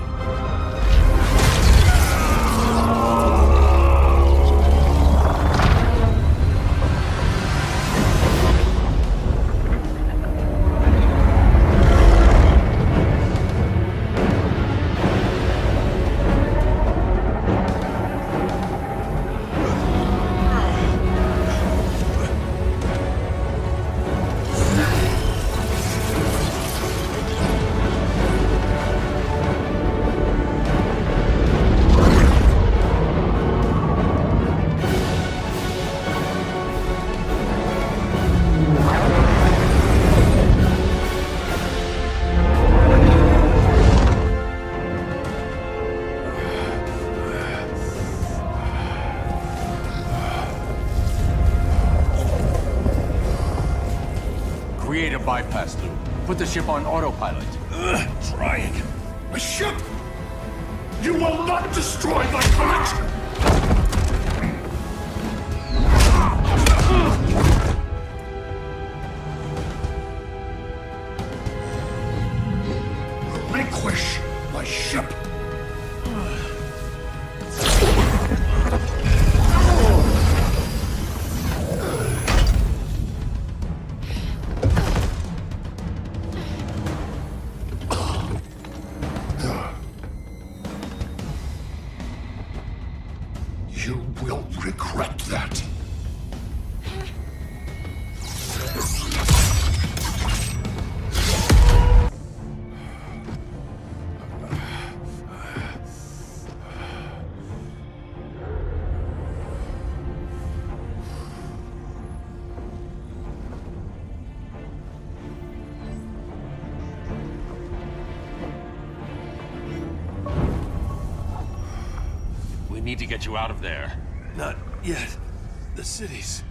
bypass loop. Put the ship on autopilot. Trying. My ship! You will not destroy my collection! Relinquish my ship! You will regret that. We need to get you out of there. Not yet. The cities.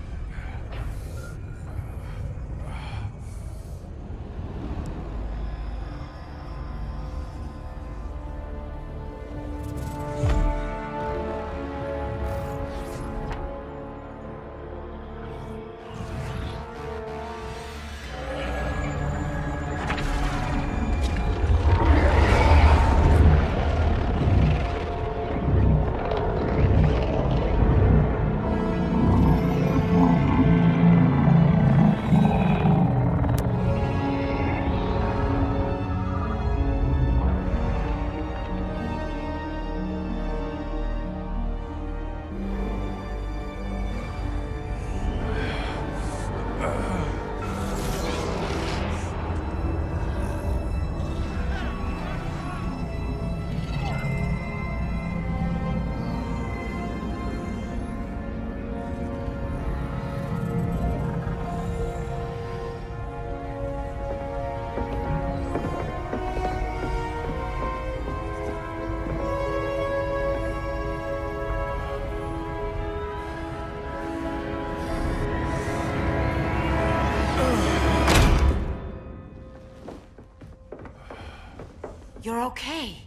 You're okay.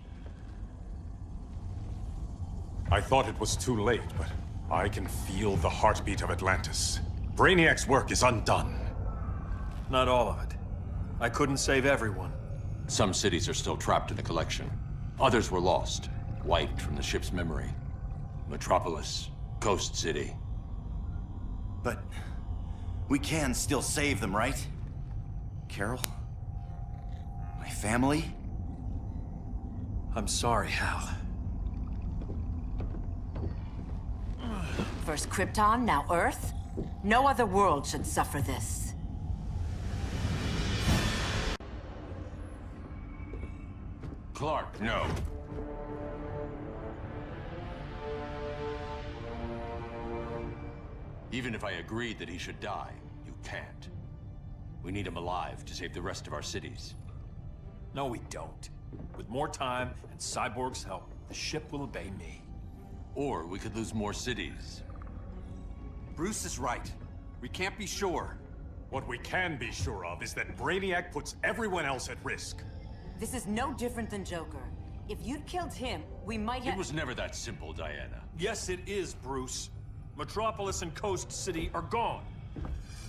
I thought it was too late, but I can feel the heartbeat of Atlantis. Brainiac's work is undone. Not all of it. I couldn't save everyone. Some cities are still trapped in the collection. Others were lost, wiped from the ship's memory. Metropolis, Coast City. But we can still save them, right? Carol? My family? I'm sorry, Hal. First Krypton, now Earth? No other world should suffer this. Clark, no. Even if I agreed that he should die, you can't. We need him alive to save the rest of our cities. No, we don't. With more time and Cyborg's help, the ship will obey me. Or we could lose more cities. Bruce is right. We can't be sure. What we can be sure of is that Brainiac puts everyone else at risk. This is no different than Joker. If you'd killed him, we might have— It was never that simple, Diana. Yes, it is, Bruce. Metropolis and Coast City are gone.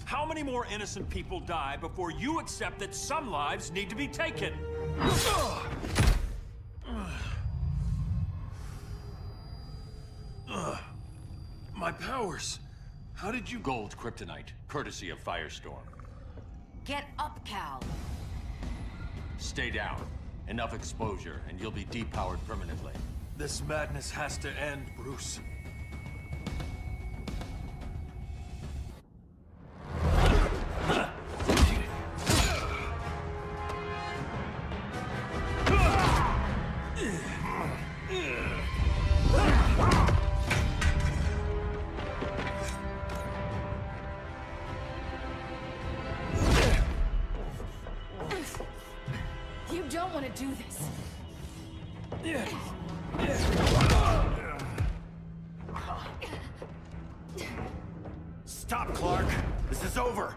How many more innocent people die before you accept that some lives need to be taken? My powers. How did you— Gold kryptonite, courtesy of Firestorm. Get up, Cal. Stay down. Enough exposure, and you'll be depowered permanently. This madness has to end, Bruce. You don't want to do this. Stop, Clark. This is over.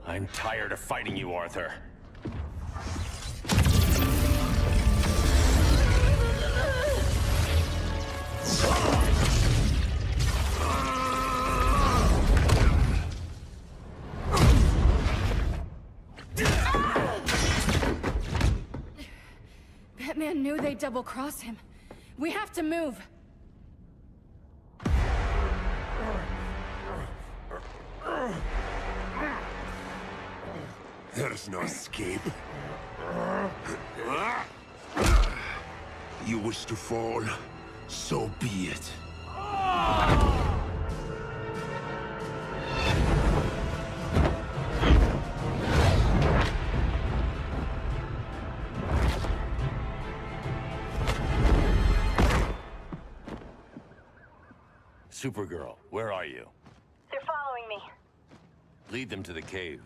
I'm tired of fighting you, Arthur. Batman knew they'd double-cross him. We have to move. There's no escape. You wish to fall, so be it. Supergirl, where are you? They're following me. Lead them to the cave.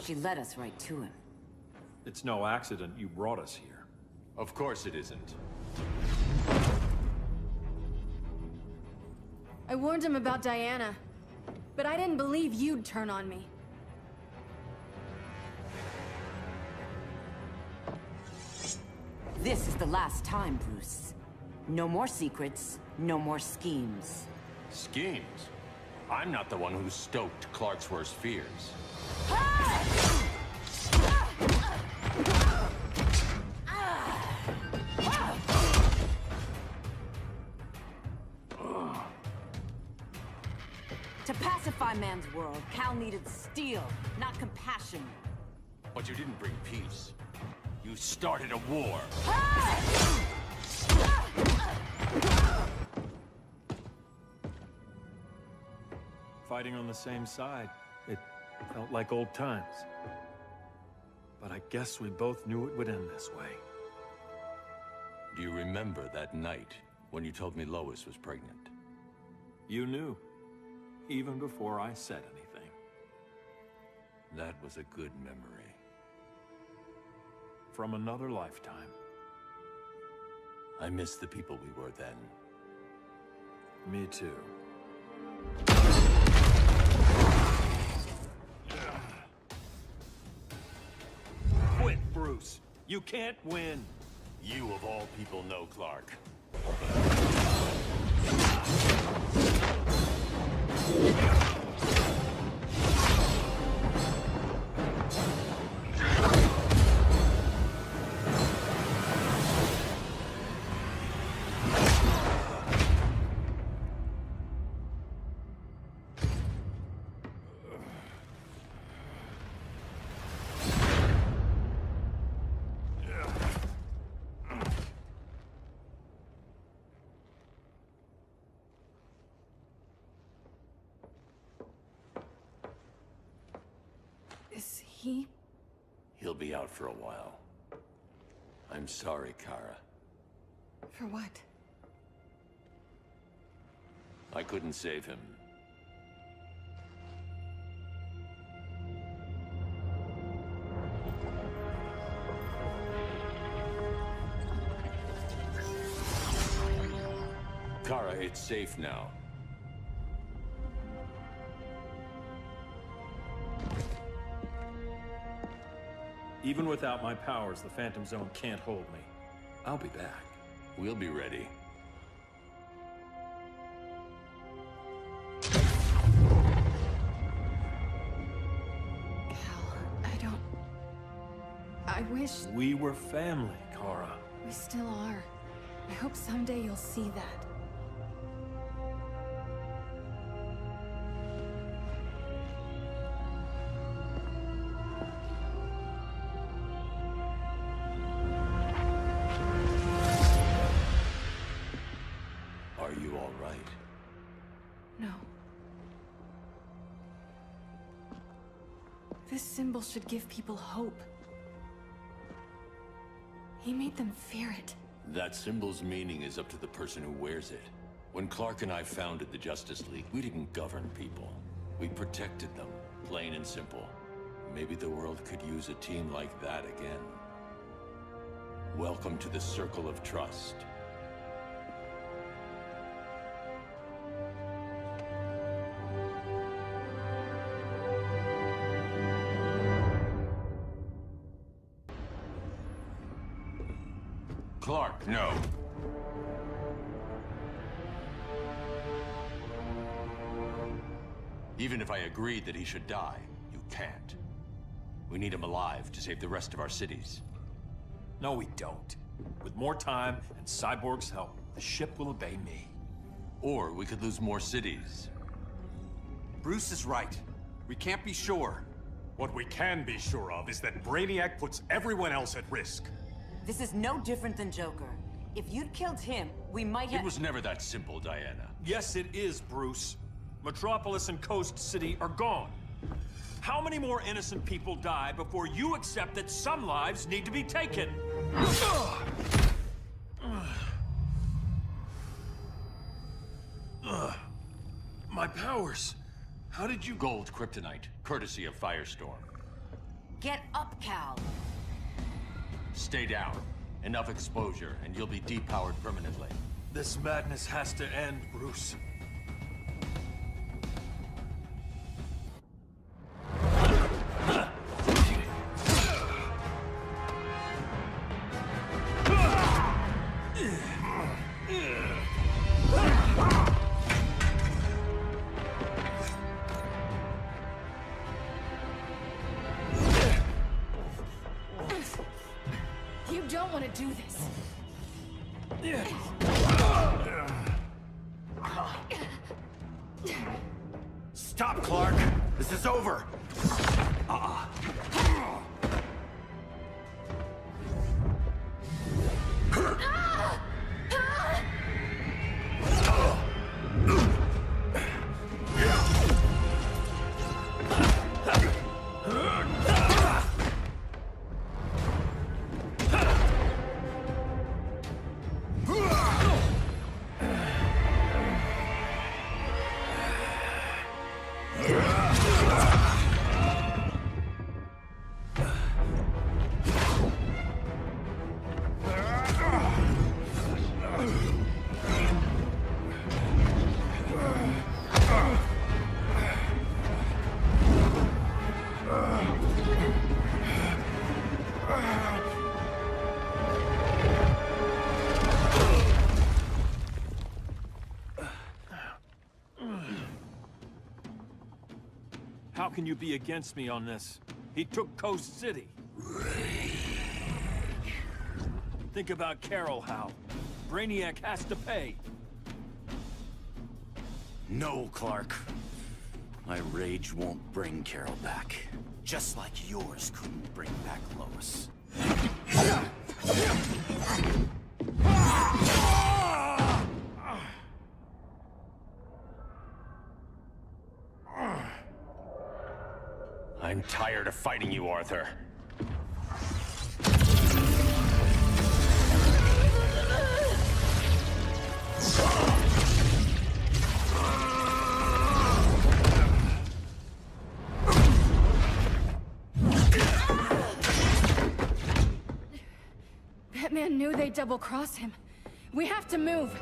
She led us right to him. It's no accident you brought us here. Of course it isn't. I warned him about Diana, but I didn't believe you'd turn on me. This is the last time, Bruce. No more secrets, no more schemes. Schemes? I'm not the one who stoked Clark's worst fears. To pacify man's world, Cal needed steel, not compassion. But you didn't bring peace. You started a war. Fighting on the same side, it felt like old times. But I guess we both knew it would end this way. Do you remember that night when you told me Lois was pregnant? You knew, even before I said anything. That was a good memory. From another lifetime. I miss the people we were then. Me too. Quit, Bruce. You can't win. You of all people know Clark. Is he? He'll be out for a while. I'm sorry, Kara. For what? I couldn't save him. Kara, it's safe now. Even without my powers, the Phantom Zone can't hold me. I'll be back. We'll be ready. I wish We were family, Kara. we still are. I hope someday you'll see that. Are you all right? No. This symbol should give people hope. He made them fear it. That symbol's meaning is up to the person who wears it. When Clark and I founded the Justice League, we didn't govern people. We protected them, plain and simple. Maybe the world could use a team like that again. Welcome to the Circle of Trust. Clark, no. Even if I agreed that he should die, you can't. We need him alive to save the rest of our cities. No, we don't. With more time and Cyborg's help, the ship will obey me. Or we could lose more cities. Bruce is right. We can't be sure. What we can be sure of is that Brainiac puts everyone else at risk. This is no different than Joker. If you'd killed him, we might have— It was never that simple, Diana. Yes, it is, Bruce. Metropolis and Coast City are gone. How many more innocent people die before you accept that some lives need to be taken? My powers. How did you— Gold kryptonite, courtesy of Firestorm. Get up, Cal. Stay down. Enough exposure, and you'll be depowered permanently. This madness has to end, Bruce. You don't want to do this. Stop, Clark! This is over! How can you be against me on this? He took Coast City. Think about Carol, Hal. Brainiac has to pay. No, Clark. My rage won't bring Carol back. Just like yours couldn't bring back Lois. I'm tired of fighting you, Arthur. Batman knew they'd double-cross him. We have to move.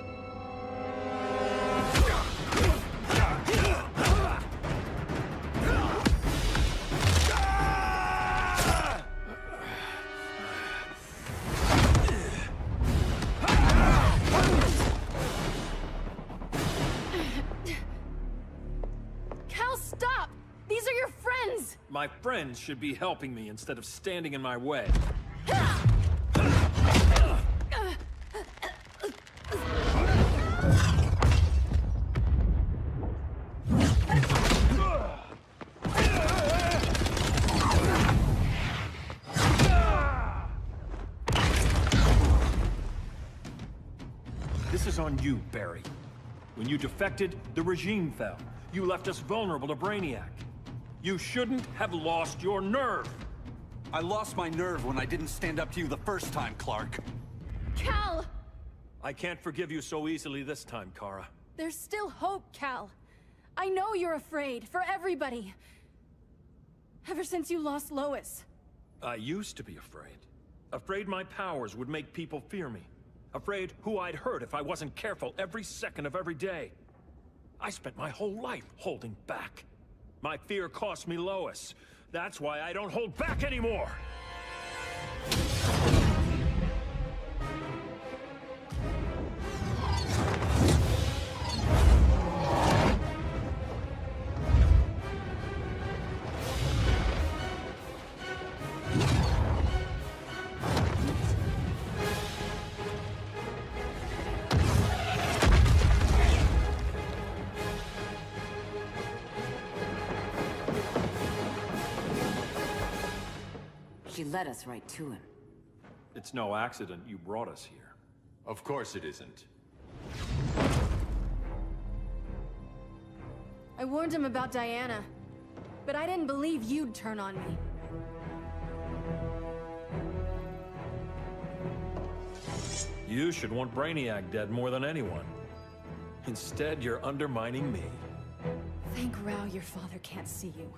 My friends should be helping me instead of standing in my way. This is on you, Barry. When you defected, the regime fell. You left us vulnerable to Brainiac. You shouldn't have lost your nerve. I lost my nerve when I didn't stand up to you the first time, Clark. Cal! I can't forgive you so easily this time, Kara. There's still hope, Cal. I know you're afraid, for everybody. Ever since you lost Lois. I used to be afraid. Afraid my powers would make people fear me. Afraid who I'd hurt if I wasn't careful every second of every day. I spent my whole life holding back. My fear cost me Lois. That's why I don't hold back anymore! She led us right to him. It's no accident you brought us here. Of course it isn't. I warned him about Diana, but I didn't believe you'd turn on me. You should want Brainiac dead more than anyone. Instead, you're undermining me. Thank Rao your father can't see you.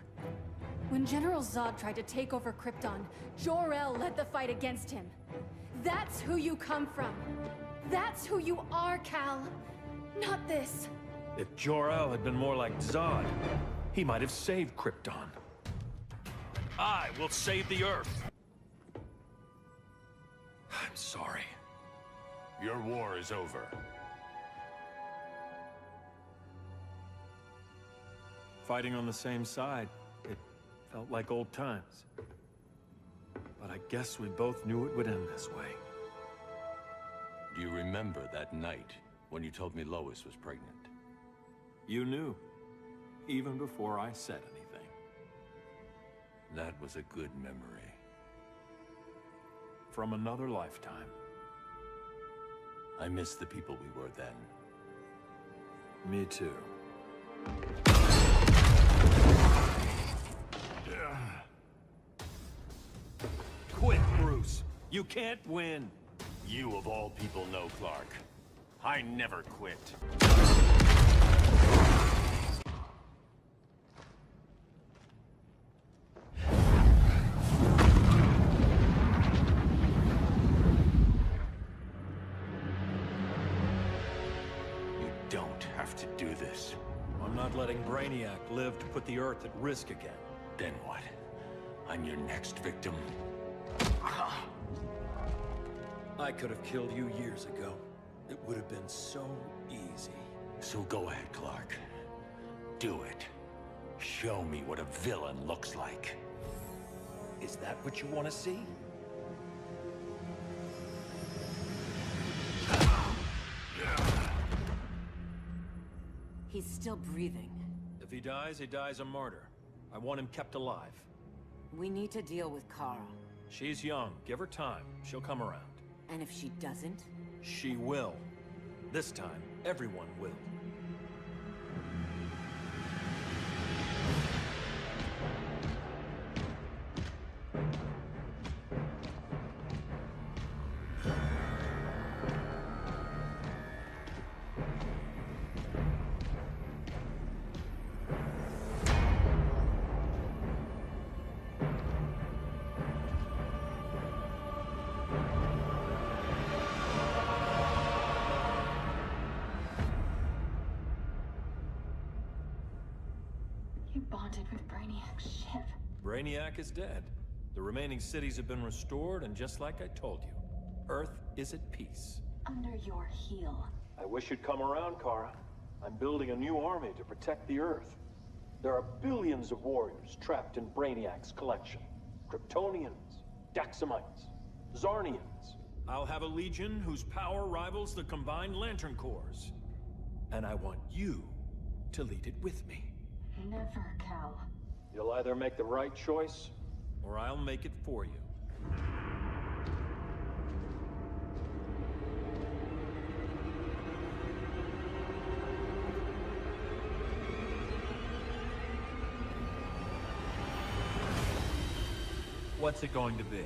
When General Zod tried to take over Krypton, Jor-El led the fight against him. That's who you come from. That's who you are, Cal. Not this. If Jor-El had been more like Zod, he might have saved Krypton. I will save the Earth. I'm sorry. Your war is over. Fighting on the same side, it felt like old times. But I guess we both knew it would end this way. Do you remember that night when you told me Lois was pregnant? You knew, even before I said anything. That was a good memory. From another lifetime. I miss the people we were then. Me too. Quit, Bruce. You can't win. You of all people know, Clark. I never quit. You don't have to do this. I'm not letting Brainiac live to put the Earth at risk again. Then what? I'm your next victim. I could have killed you years ago. It would have been so easy. So go ahead, Clark. Do it. Show me what a villain looks like. Is that what you want to see? He's still breathing. If he dies a martyr. I want him kept alive. We need to deal with Kara. She's young. Give her time. She'll come around. And if she doesn't? She will. This time, everyone will. You bonded with Brainiac's ship. Brainiac is dead. The remaining cities have been restored, and just like I told you, Earth is at peace. Under your heel. I wish you'd come around, Kara. I'm building a new army to protect the Earth. There are billions of warriors trapped in Brainiac's collection. Kryptonians, Daxamites, Zarnians. I'll have a legion whose power rivals the combined Lantern Corps. And I want you to lead it with me. Never, Cal. You'll either make the right choice, or I'll make it for you. What's it going to be?